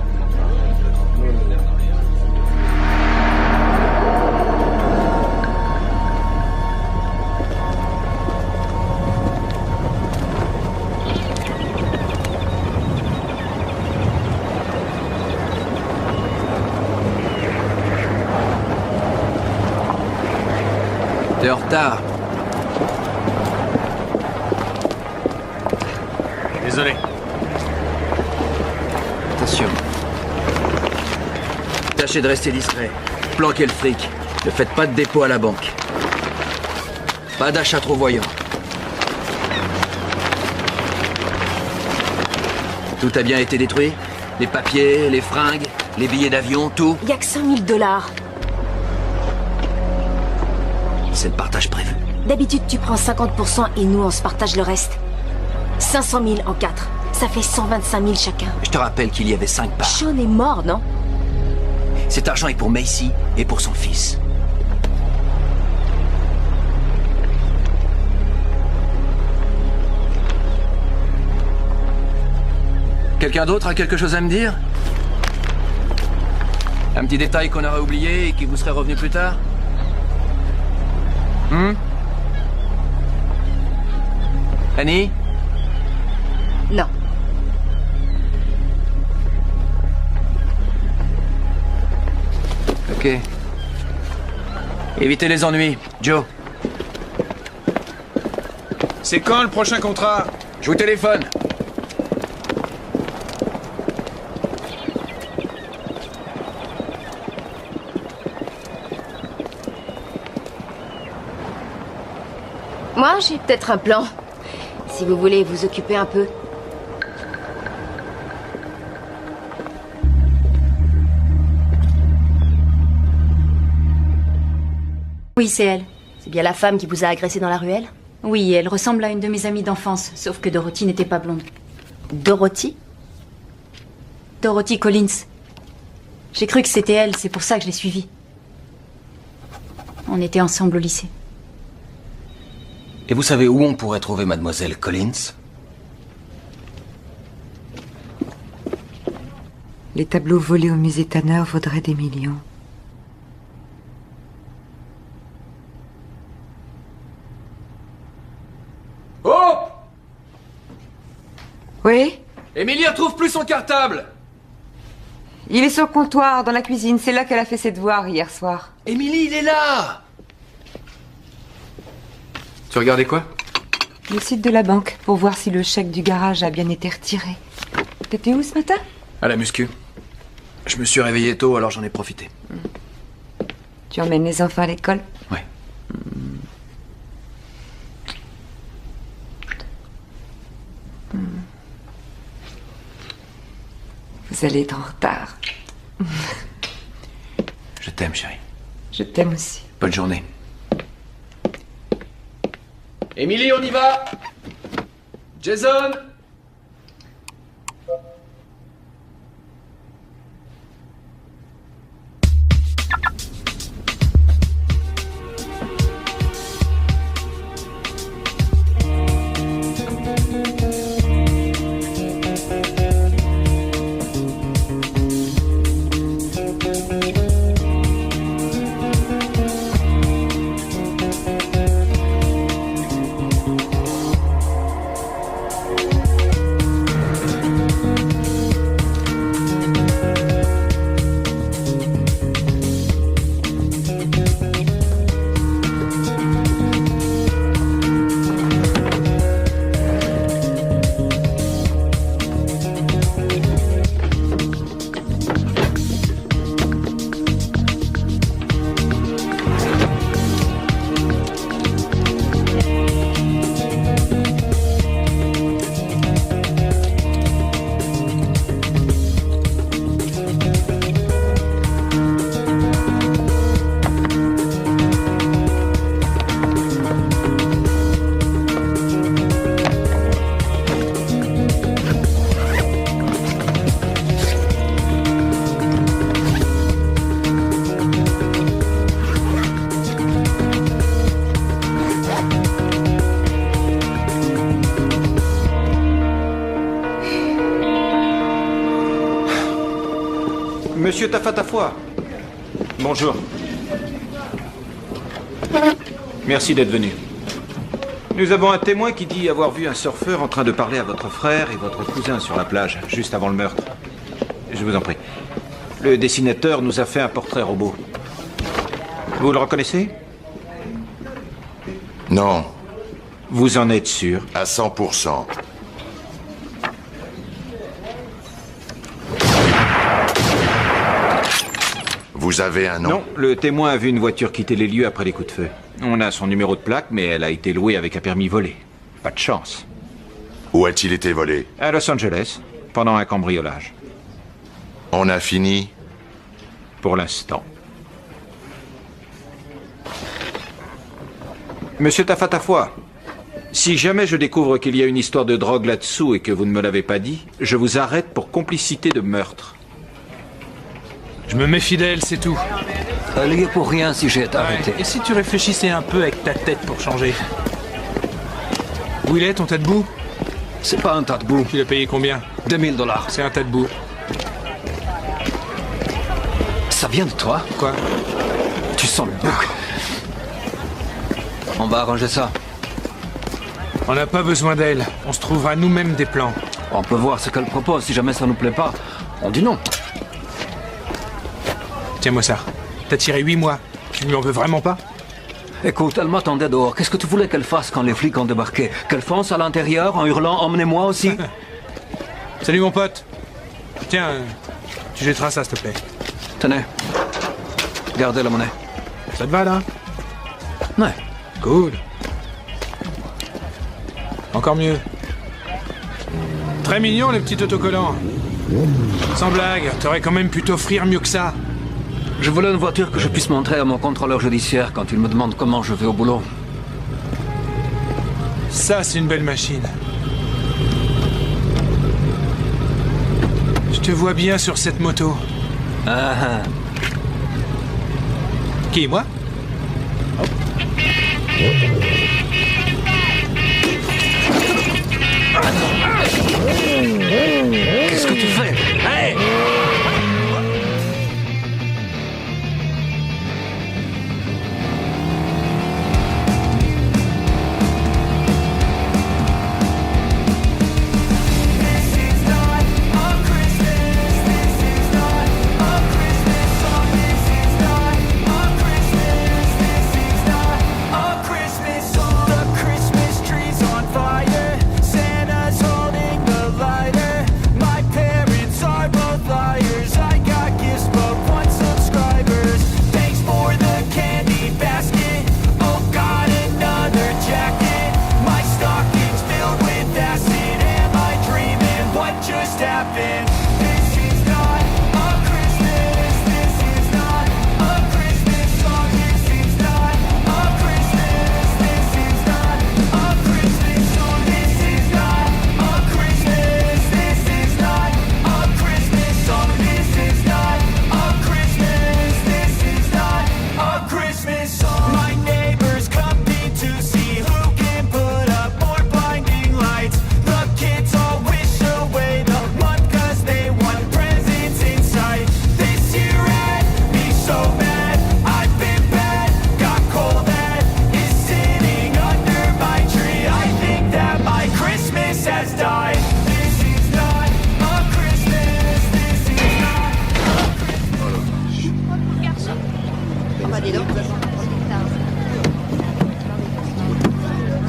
T'es en retard. Désolé. Attention. Tâchez de rester discret. Planquez le fric. Ne faites pas de dépôt à la banque. Pas d'achat trop voyant. Tout a bien été détruit? Les papiers, les fringues, les billets d'avion, tout? Y a que 100 000 $. C'est le partage prévu. D'habitude, tu prends 50% et nous, on se partage le reste. 500 000 en 4. Ça fait 125 000 chacun. Je te rappelle qu'il y avait 5 parts. Sean est mort, non? Cet argent est pour Macy et pour son fils. Quelqu'un d'autre a quelque chose à me dire? Un petit détail qu'on aurait oublié et qui vous serait revenu plus tard? Annie? Non. Ok. Évitez les ennuis. Joe. C'est quand le prochain contrat? Je vous téléphone. Moi, j'ai peut-être un plan. Si vous voulez vous occuper un peu. Oui, c'est elle. C'est bien la femme qui vous a agressé dans la ruelle? Oui, elle ressemble à une de mes amies d'enfance, sauf que Dorothy n'était pas blonde. Dorothy? Dorothy Collins. J'ai cru que c'était elle, c'est pour ça que je l'ai suivie. On était ensemble au lycée. Et vous savez où on pourrait trouver Mademoiselle Collins? Les tableaux volés au musée Tanner vaudraient des millions. Oh! Oui? Émilie retrouve plus son cartable! Il est sur le comptoir, dans la cuisine. C'est là qu'elle a fait ses devoirs hier soir. Émilie, il est là! Tu regardais quoi? Le site de la banque, pour voir si le chèque du garage a bien été retiré. T'étais où ce matin? À la muscu. Je me suis réveillé tôt, alors j'en ai profité. Tu emmènes les enfants à l'école? Ouais. Vous allez être en retard. Je t'aime, chérie. Je t'aime aussi. Bonne journée. Émilie, on y va! Jason! Monsieur Tafatafoi. Bonjour. Merci d'être venu. Nous avons un témoin qui dit avoir vu un surfeur en train de parler à votre frère et votre cousin sur la plage, juste avant le meurtre. Je vous en prie. Le dessinateur nous a fait un portrait robot. Vous le reconnaissez? Non. Vous en êtes sûr? À 100%. Vous avez un nom? Non, le témoin a vu une voiture quitter les lieux après les coups de feu. On a son numéro de plaque, mais elle a été louée avec un permis volé. Pas de chance. Où a-t-il été volé? À Los Angeles, pendant un cambriolage. On a fini? Pour l'instant. Monsieur Tafatafoi, si jamais je découvre qu'il y a une histoire de drogue là-dessous et que vous ne me l'avez pas dit, je vous arrête pour complicité de meurtre. Je me méfie d'elle, c'est tout. Elle y est pour rien si j'ai été arrêté. Et si tu réfléchissais un peu avec ta tête pour changer? Où il est, ton tas de boue? C'est pas un tas de boue. Tu l'as payé combien? 2000 $. C'est un tas de boue. Ça vient de toi? Quoi? Tu sens le bouc. On va arranger ça. On n'a pas besoin d'elle. On se trouvera nous-mêmes des plans. On peut voir ce qu'elle propose. Si jamais ça nous plaît pas, on dit non. Tiens-moi ça. T'as tiré 8 mois. Tu lui en veux vraiment pas? Écoute, elle m'attendait dehors. Qu'est-ce que tu voulais qu'elle fasse quand les flics ont débarqué? Qu'elle fonce à l'intérieur en hurlant « Emmenez-moi aussi » Salut mon pote. Tiens, tu jetteras ça s'il te plaît. Tenez. Gardez la monnaie. Ça te va là? Ouais. Cool. Encore mieux. Très mignon le petit autocollant. Sans blague, t'aurais quand même pu t'offrir mieux que ça. Je voulais une voiture que je puisse montrer à mon contrôleur judiciaire quand il me demande comment je vais au boulot. Ça, c'est une belle machine. Je te vois bien sur cette moto. Ah ah. Qui, moi? Qu'est-ce que tu fais? Hey!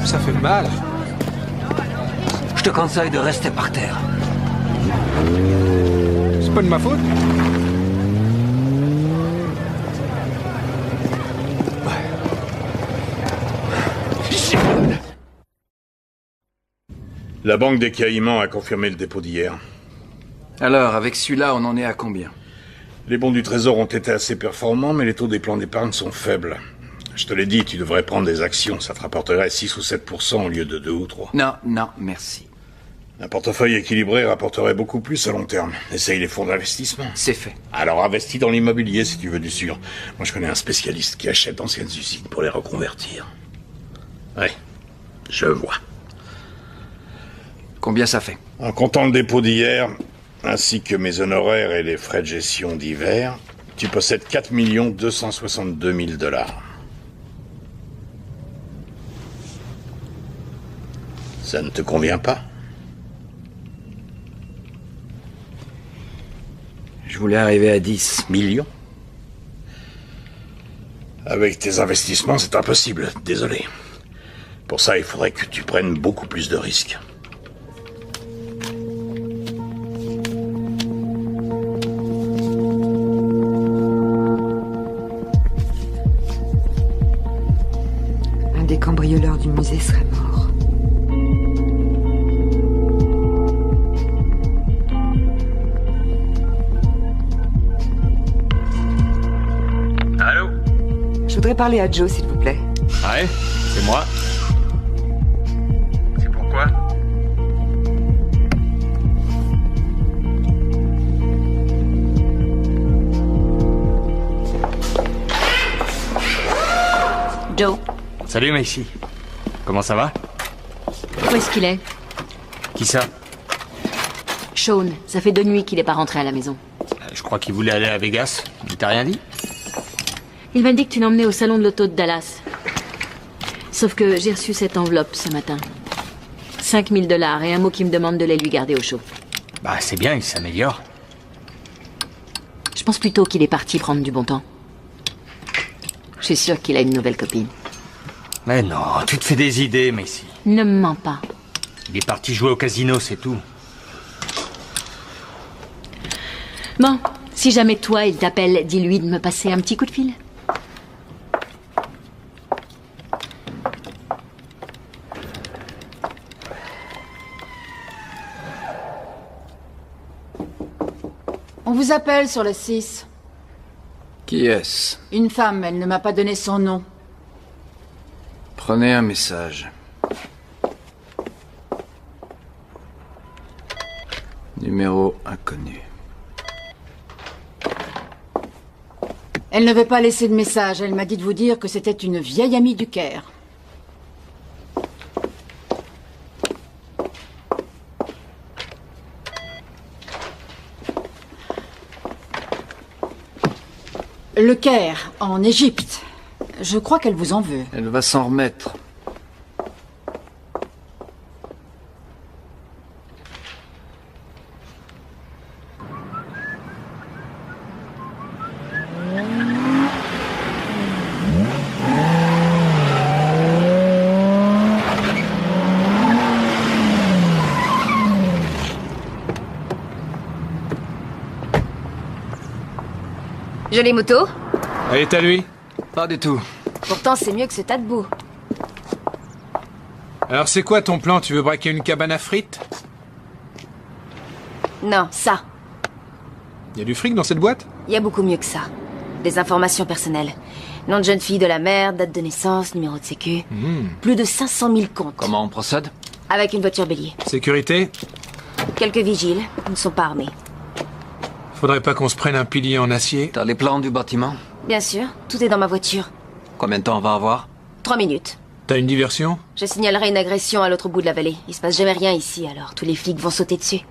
Ça fait mal. Je te conseille de rester par terre. C'est pas de ma faute. La Banque des Caïmans a confirmé le dépôt d'hier. Alors, avec celui-là, on en est à combien? Les bons du Trésor ont été assez performants, mais les taux des plans d'épargne sont faibles. Je te l'ai dit, tu devrais prendre des actions. Ça te rapporterait 6 ou 7% au lieu de 2 ou 3. Non, non, merci. Un portefeuille équilibré rapporterait beaucoup plus à long terme. Essaye les fonds d'investissement. C'est fait. Alors investis dans l'immobilier si tu veux du sûr. Moi je connais un spécialiste qui achète d'anciennes usines pour les reconvertir. Ouais, je vois. Combien ça fait? En comptant le dépôt d'hier, ainsi que mes honoraires et les frais de gestion divers, tu possèdes 4 262 000 $. Ça ne te convient pas? Je voulais arriver à 10 millions. Avec tes investissements, c'est impossible. Désolé. Pour ça, il faudrait que tu prennes beaucoup plus de risques. Un des cambrioleurs du musée serait mort. Allô? Je voudrais parler à Joe, s'il vous plaît. Ouais, c'est moi. C'est pourquoi? Joe, Salut Macy. Comment ça va? où est-ce qu'il est? Qui ça? Sean, ça fait 2 nuits qu'il est pas rentré à la maison. Je crois qu'il voulait aller à Vegas. Il t'a rien dit? Il m'a dit que tu l'emmenais au salon de l'auto de Dallas. Sauf que j'ai reçu cette enveloppe ce matin. 5 000 $ et un mot qui me demande de les lui garder au chaud. Bah c'est bien, il s'améliore. Je pense plutôt qu'il est parti prendre du bon temps. Je suis sûre qu'il a une nouvelle copine. Mais non, tu te fais des idées, Macy. Ne me mens pas. Il est parti jouer au casino, c'est tout. Bon, si jamais toi il t'appelle, dis-lui de me passer un petit coup de fil. On vous appelle sur le 6. Qui est-ce? Une femme, elle ne m'a pas donné son nom. Prenez un message. Numéro inconnu. Elle ne veut pas laisser de message. Elle m'a dit de vous dire que c'était une vieille amie du Caire. Le Caire, en Égypte. Je crois qu'elle vous en veut. Elle va s'en remettre. Jolie moto. Elle est à lui? Pas du tout. Pourtant, c'est mieux que ce tas de boue. Alors c'est quoi ton plan? Tu veux braquer une cabane à frites? Non, ça. Y a du fric dans cette boîte? Il y a beaucoup mieux que ça. Des informations personnelles. Nom de jeune fille de la mère, date de naissance, numéro de sécu. Plus de 500 000 comptes. Comment on procède? Avec une voiture bélier. Sécurité? Quelques vigiles. Ils ne sont pas armés. Faudrait pas qu'on se prenne un pilier en acier. T'as les plans du bâtiment? Bien sûr. Tout est dans ma voiture. Combien de temps on va avoir? 3 minutes. T'as une diversion? Je signalerai une agression à l'autre bout de la vallée. Il se passe jamais rien ici, alors tous les flics vont sauter dessus.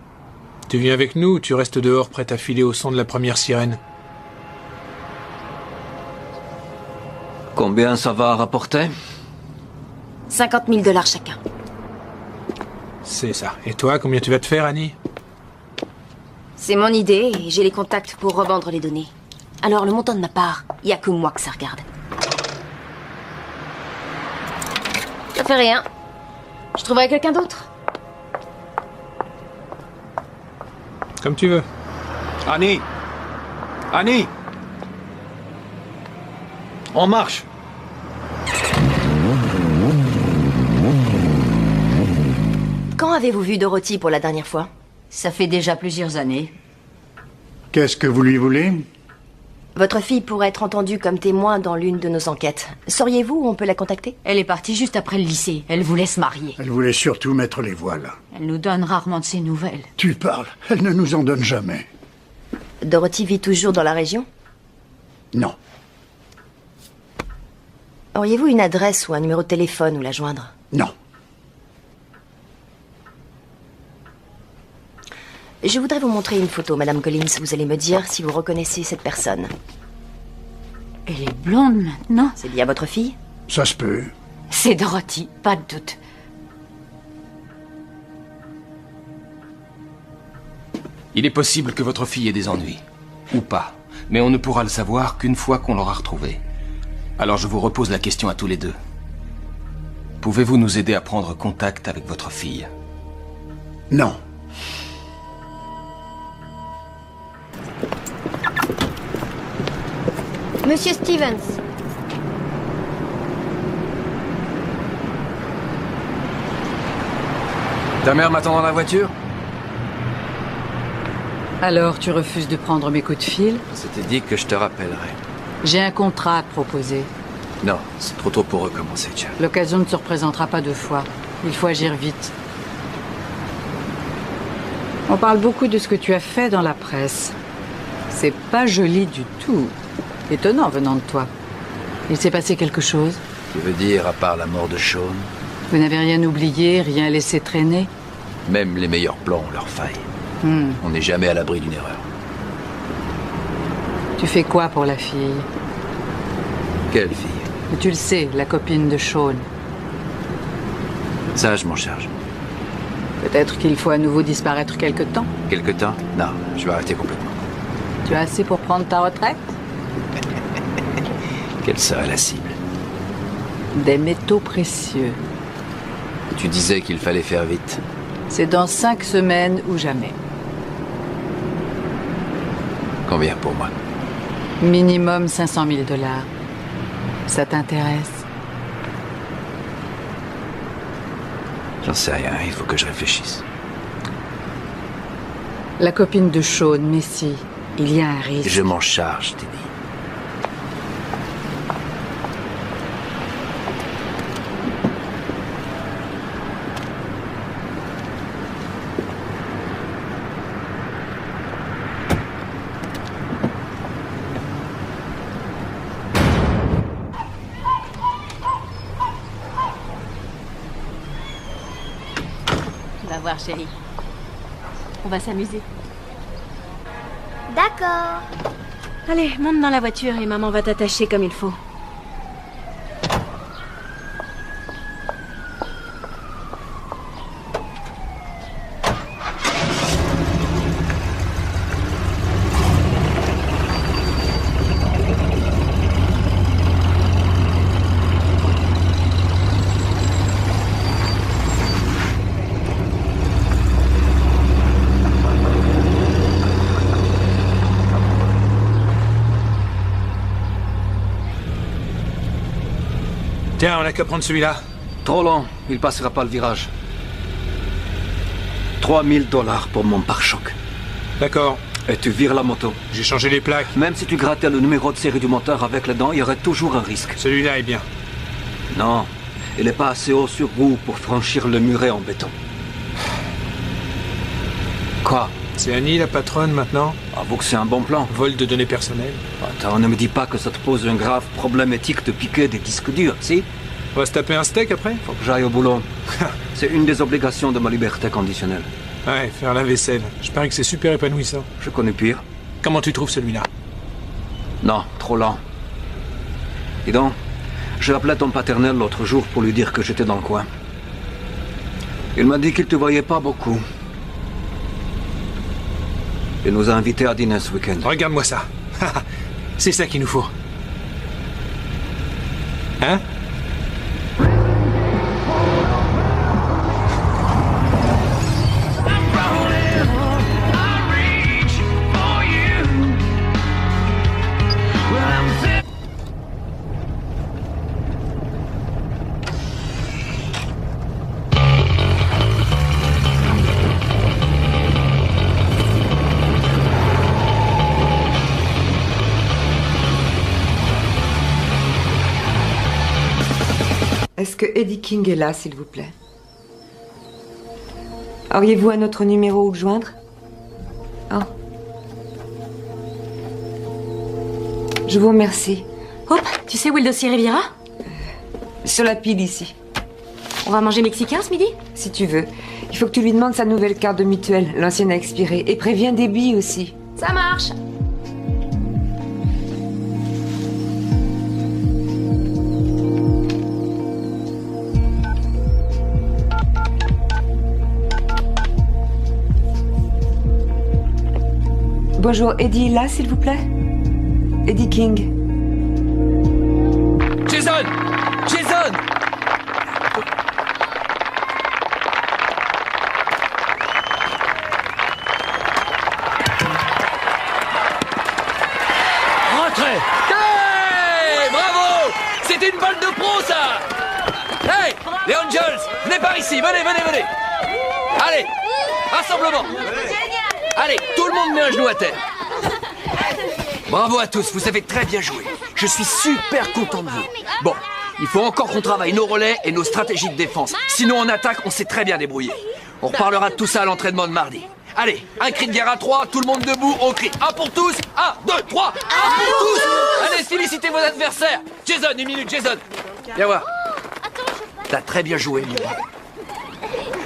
Tu viens avec nous ou tu restes dehors prête à filer au son de la première sirène? Combien ça va rapporter? 50 000 $ chacun. C'est ça. Et toi, combien tu vas te faire, Annie? C'est mon idée et j'ai les contacts pour revendre les données. Alors le montant de ma part, il n'y a que moi que ça regarde. Ça fait rien. Je trouverai quelqu'un d'autre. Comme tu veux. Annie! Annie! On marche! Quand avez-vous vu Dorothy pour la dernière fois? Ça fait déjà plusieurs années. Qu'est-ce que vous lui voulez? Votre fille pourrait être entendue comme témoin dans l'une de nos enquêtes. Sauriez-vous où on peut la contacter? Elle est partie juste après le lycée. Elle voulait se marier. Elle voulait surtout mettre les voiles. Elle nous donne rarement de ses nouvelles. Tu parles, elle ne nous en donne jamais. Dorothy vit toujours dans la région? Non. Auriez-vous une adresse ou un numéro de téléphone où la joindre? Non. Je voudrais vous montrer une photo, Madame Collins. Vous allez me dire si vous reconnaissez cette personne. Elle est blonde maintenant. C'est bien votre fille? Ça se peut. C'est Dorothy, pas de doute. Il est possible que votre fille ait des ennuis. Ou pas. Mais on ne pourra le savoir qu'une fois qu'on l'aura retrouvée. Alors je vous repose la question à tous les deux. Pouvez-vous nous aider à prendre contact avec votre fille? Non. Monsieur Stevens. Ta mère m'attend dans la voiture? Alors, tu refuses de prendre mes coups de fil? C'était dit que je te rappellerai. J'ai un contrat à te proposer. Non, c'est trop tôt pour recommencer, Jack. L'occasion ne se représentera pas deux fois. Il faut agir vite. On parle beaucoup de ce que tu as fait dans la presse. C'est pas joli du tout. Étonnant venant de toi. Il s'est passé quelque chose? Tu veux dire, à part la mort de Sean? Vous n'avez rien oublié, rien laissé traîner? Même les meilleurs plans ont leurs failles. On n'est jamais à l'abri d'une erreur. Tu fais quoi pour la fille? Quelle fille? Tu le sais, la copine de Sean. Ça, je m'en charge. Peut-être qu'il faut à nouveau disparaître quelque temps. Quelque temps? Non, je vais arrêter complètement. Tu as assez pour prendre ta retraite? Quelle serait la cible? Des métaux précieux. Tu disais qu'il fallait faire vite. C'est dans 5 semaines ou jamais. Combien pour moi? Minimum 500 000 $. Ça t'intéresse? J'en sais rien, il faut que je réfléchisse. La copine de Sean, Missy, il y a un risque. Je m'en charge, Teddy. Va voir, chérie. On va s'amuser. D'accord. Allez, monte dans la voiture et maman va t'attacher comme il faut. Tiens, on a qu'à prendre celui-là. Trop long, il passera pas le virage. 3 000 $ pour mon pare-choc. D'accord. Et tu vires la moto. J'ai changé les plaques. Même si tu grattais le numéro de série du moteur avec les dents, il y aurait toujours un risque. Celui-là est bien. Non, il n'est pas assez haut sur roue pour franchir le muret en béton. Quoi? C'est Annie, la patronne, maintenant? Avoue que c'est un bon plan. Vol de données personnelles. Attends, ne me dis pas que ça te pose un grave problème éthique de piquer des disques durs, si? On va se taper un steak après? Faut que j'aille au boulot. C'est une des obligations de ma liberté conditionnelle. Ouais, faire la vaisselle. Je parie que c'est super épanouissant. Je connais pire. Comment tu trouves celui-là? Non, trop lent. Dis donc, j'ai appelé ton paternel l'autre jour pour lui dire que j'étais dans le coin. Il m'a dit qu'il te voyait pas beaucoup. Il nous a invités à dîner ce week-end. Regarde-moi ça. C'est ça qu'il nous faut. Hein? Est-ce que Eddie King est là, s'il vous plaît? Auriez-vous un autre numéro où le joindre? Oh. Je vous remercie. Hop, tu sais où est le dossier Riviera? Sur la pile ici. On va manger mexicain ce midi? Si tu veux. Il faut que tu lui demandes sa nouvelle carte de mutuelle. L'ancienne a expiré. Et préviens Debbie aussi. Ça marche. Bonjour, Eddie, là, s'il vous plaît? Eddie King. Jason! Jason! Rentrez! Hey! Bravo! C'était une balle de pro, ça! Hey! Les Angels! Venez par ici! Venez! Allez! Rassemblement! Allez, tout le monde met un genou à terre. Bravo à tous, vous avez très bien joué. Je suis super content de vous. Bon, il faut encore qu'on travaille nos relais et nos stratégies de défense. Sinon, en attaque, on s'est très bien débrouillé. On reparlera de tout ça à l'entraînement de mardi. Allez, un cri de guerre à 3, tout le monde debout, on crie 1 pour tous, 1, 2, 3, 1 pour tous. Allez, félicitez vos adversaires. Jason, une minute, Jason. Viens voir. T'as très bien joué, Lily.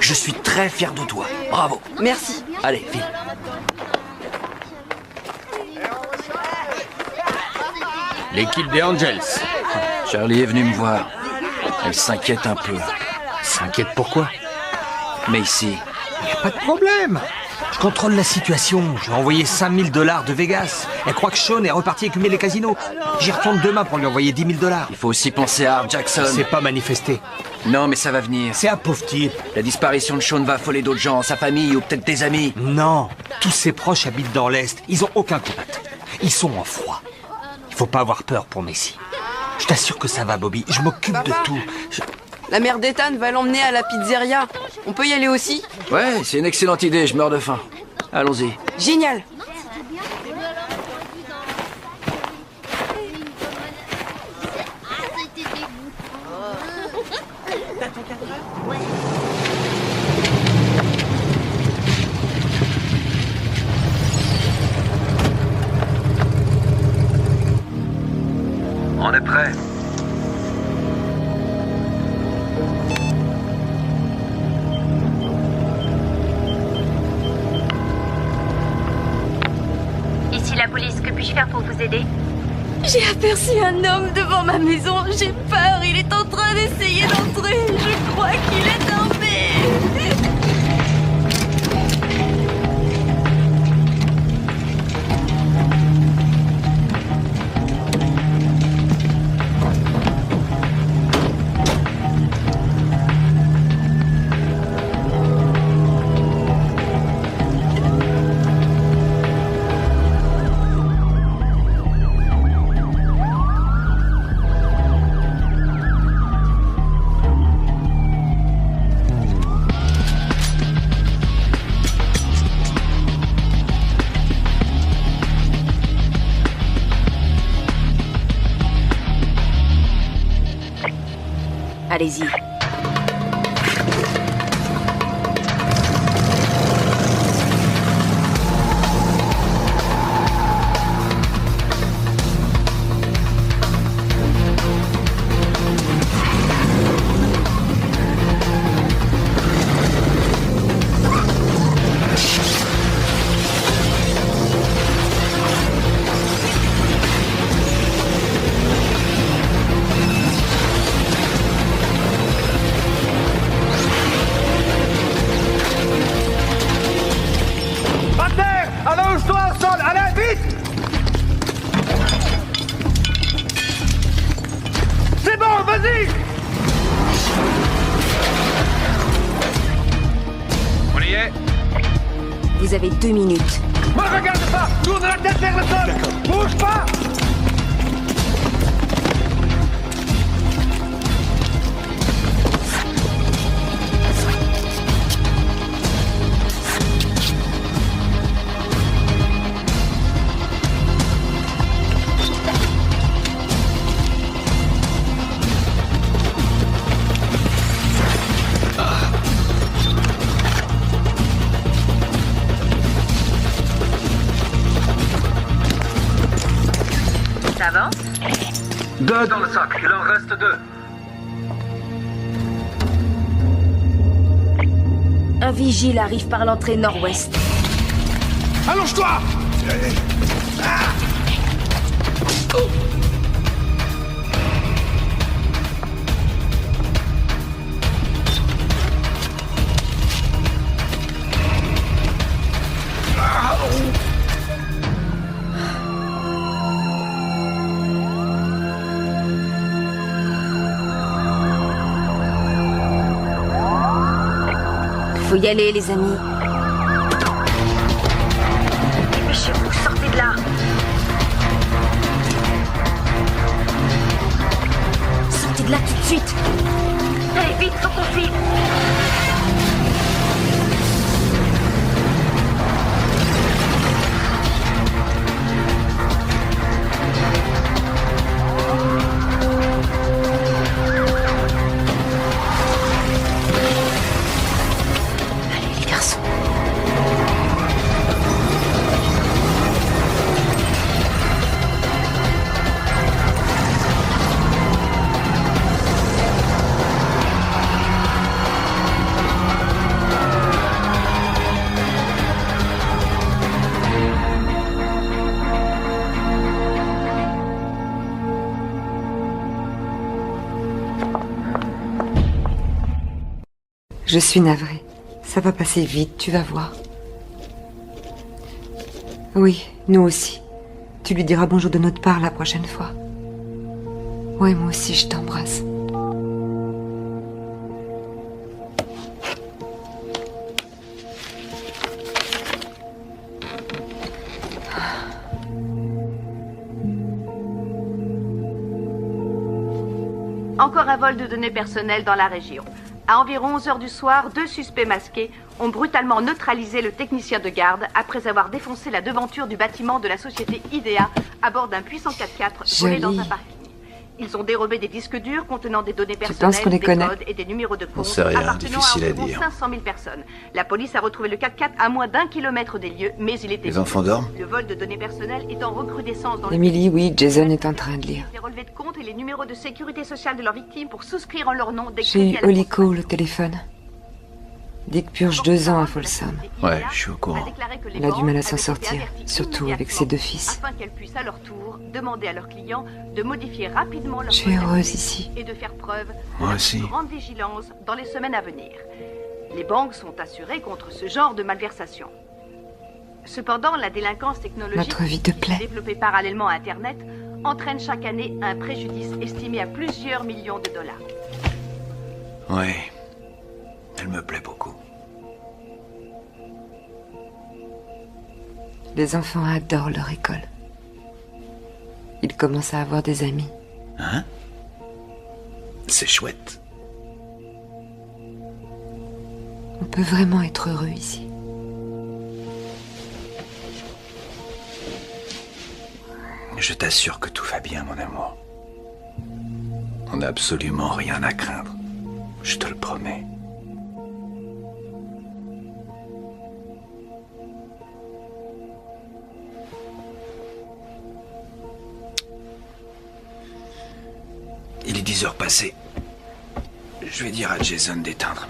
Je suis très fier de toi. Bravo. Merci. Allez, file. L'équipe des Angels. Charlie est venue me voir. Elle s'inquiète un peu. S'inquiète pourquoi? Macy. Y a pas de problème. Je contrôle la situation. J'ai envoyé $5 000 de Vegas. Elle croit que Sean est reparti écumer les casinos. J'y retourne demain pour lui envoyer $10 000. Il faut aussi penser à Art Jackson. C'est pas manifesté. Non, mais ça va venir. C'est un pauvre type. La disparition de Sean va affoler d'autres gens, sa famille ou peut-être des amis. Non, tous ses proches habitent dans l'Est. Ils ont aucun contact. Ils sont en froid. Il faut pas avoir peur pour Macy. Je t'assure que ça va, Bobby. Je m'occupe de tout. La mère d'Ethan va l'emmener à la pizzeria. On peut y aller aussi? Ouais, c'est une excellente idée, je meurs de faim. Allons-y. Génial. On est prêt. Ici la police, que puis-je faire pour vous aider? J'ai aperçu un homme devant ma maison. J'ai peur. Il est en train d'essayer d'entrer. Je crois qu'il est armé. Allez-y. Vous avez 2 minutes. Me regarde pas! Tourne la tête vers le sol! Bouge pas! Ça avance? 2 dans le sac, il en reste 2. Un vigile arrive par l'entrée nord-ouest. Allonge-toi! Faut y aller, les amis. Dépêchez-vous, sortez de là. Sortez de là tout de suite. Allez, vite, faut qu'on file. Allez, les garçons. Je suis navrée. Ça va passer vite, tu vas voir. Oui, nous aussi. Tu lui diras bonjour de notre part la prochaine fois. Oui, moi aussi, je t'embrasse. Encore un vol de données personnelles dans la région. À environ 11 heures du soir, 2 suspects masqués ont brutalement neutralisé le technicien de garde après avoir défoncé la devanture du bâtiment de la société IDEA à bord d'un puissant 4x4 volé dans un parking. Ils ont dérobé des disques durs contenant des données personnelles, qu'on les des connaît codes et des numéros de compte sait rien, appartenant difficile à à environ dire. 500 000 personnes. La police a retrouvé le 4x4 à moins d'1 kilomètre des lieux, mais il était... Les enfants dorment? Le vol de données personnelles est en recrudescence dans Emily, oui, Jason est en train de lire. les relevés de compte et les numéros de sécurité sociale de leurs victimes pour souscrire en leur nom des J'ai crédits eu à la Olico au téléphone. Dick purge 2 ans à Folsom. Ouais, je suis au courant. Elle a du mal à s'en sortir, surtout avec ses 2 fils. afin qu'elles puissent à leur tour demander à leurs clients de modifier rapidement leur Je suis heureuse ici. et de faire preuve Moi de aussi. grande vigilance dans les semaines à venir. Les banques sont assurées contre ce genre de malversation. Cependant, la délinquance technologique Notre vie te plaît. développée parallèlement à Internet entraîne chaque année un préjudice estimé à plusieurs millions de dollars. Ouais. Elle me plaît beaucoup. Les enfants adorent leur école. Ils commencent à avoir des amis. Hein? C'est chouette. On peut vraiment être heureux ici. Je t'assure que tout va bien, mon amour. On n'a absolument rien à craindre. Je te le promets. Il est 10 heures passées. Je vais dire à Jason d'éteindre.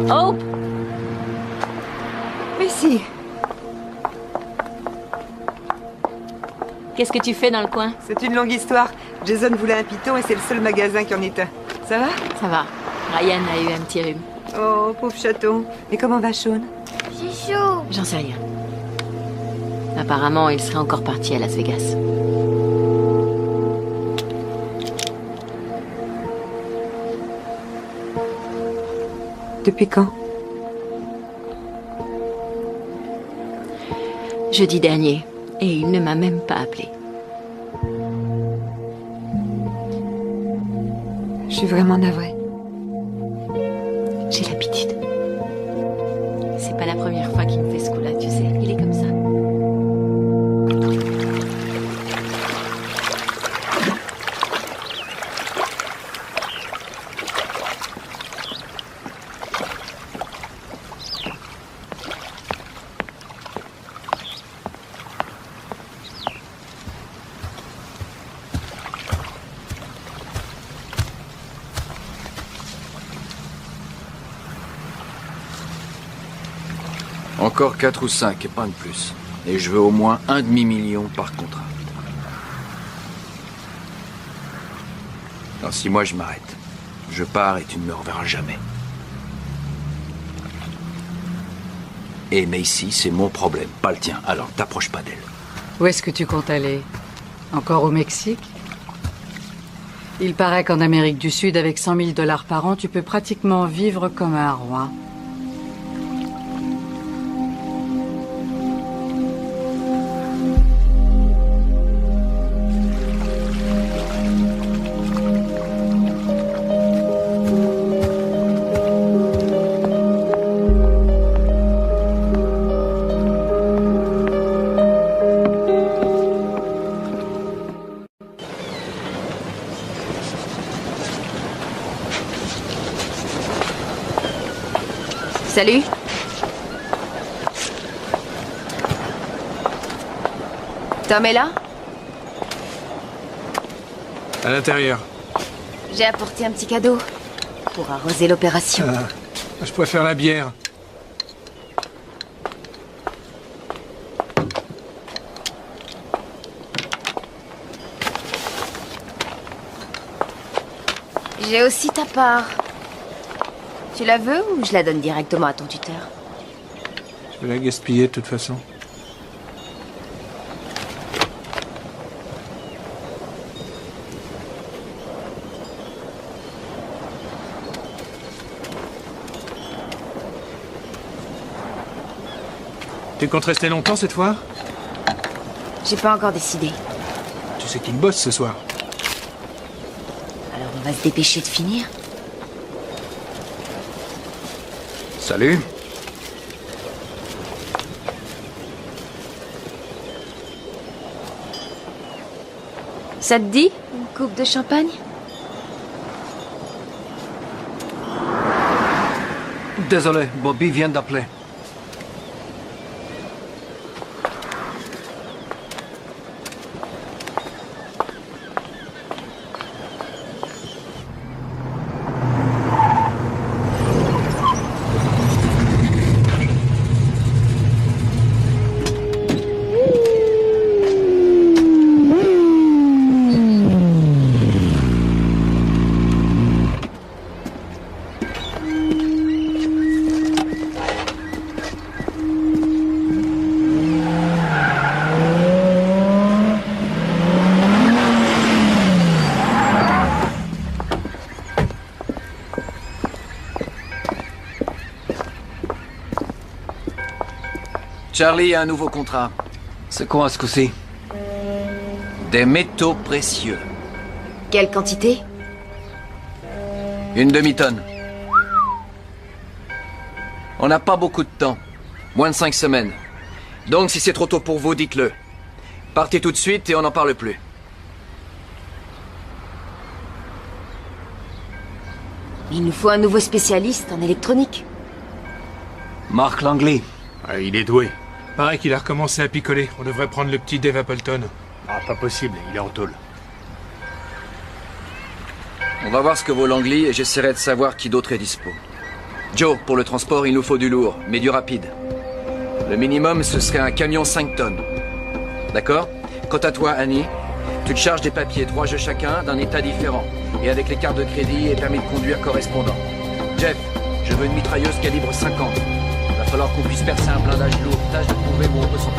Hope! Mais si. Qu'est-ce que tu fais dans le coin? C'est une longue histoire. Jason voulait un python et c'est le seul magasin qui en est un. Ça va? Ça va. Ryan a eu un petit rhume. Oh, pauvre chaton. Et comment va Sean? J'ai chaud. J'en sais rien. Apparemment, il serait encore parti à Las Vegas. Depuis quand? Jeudi dernier. Et il ne m'a même pas appelé. Je suis vraiment navrée. J'ai l'habitude. C'est pas la première fois qu'il me fait ce coup-là, tu sais. Il est comme ça. Encore 4 ou 5 et pas de plus. Et je veux au moins un demi-million par contrat. Dans 6 mois, je m'arrête. Je pars et tu ne me reverras jamais. Et Macy, c'est mon problème, pas le tien. Alors, t'approches pas d'elle. Où est-ce que tu comptes aller? Encore au Mexique? Il paraît qu'en Amérique du Sud, avec 100 000 $ par an, tu peux pratiquement vivre comme un roi. Salut. Tom est là? À l'intérieur. J'ai apporté un petit cadeau pour arroser l'opération. Je préfère la bière. J'ai aussi ta part. Tu la veux ou je la donne directement à ton tuteur? Je vais la gaspiller de toute façon. Tu comptes rester longtemps cette fois? J'ai pas encore décidé. Tu sais qu'il bosse ce soir. Alors on va se dépêcher de finir. Salut. Ça te dit? Une coupe de champagne? Désolé, Bobby vient d'appeler. Charlie a un nouveau contrat. C'est quoi ce coup-ci? Des métaux précieux. Quelle quantité? Une demi-tonne. On n'a pas beaucoup de temps. Moins de 5 semaines. Donc si c'est trop tôt pour vous, dites-le. Partez tout de suite et on n'en parle plus. Il nous faut un nouveau spécialiste en électronique. Mark Langley. Ah, il est doué. Pareil qu'il a recommencé à picoler. On devrait prendre le petit Dave Appleton. Ah, pas possible, il est en tôle. On va voir ce que vaut Langley et j'essaierai de savoir qui d'autre est dispo. Joe, pour le transport, il nous faut du lourd, mais du rapide. Le minimum, ce serait un camion 5 tonnes. D'accord? Quant à toi, Annie, tu te charges des papiers, 3 jeux chacun, d'un état différent. Et avec les cartes de crédit et permis de conduire correspondants. Jeff, je veux une mitrailleuse calibre 50. Va falloir qu'on puisse percer un blindage lourd. Tâche de trouver où on peut s'en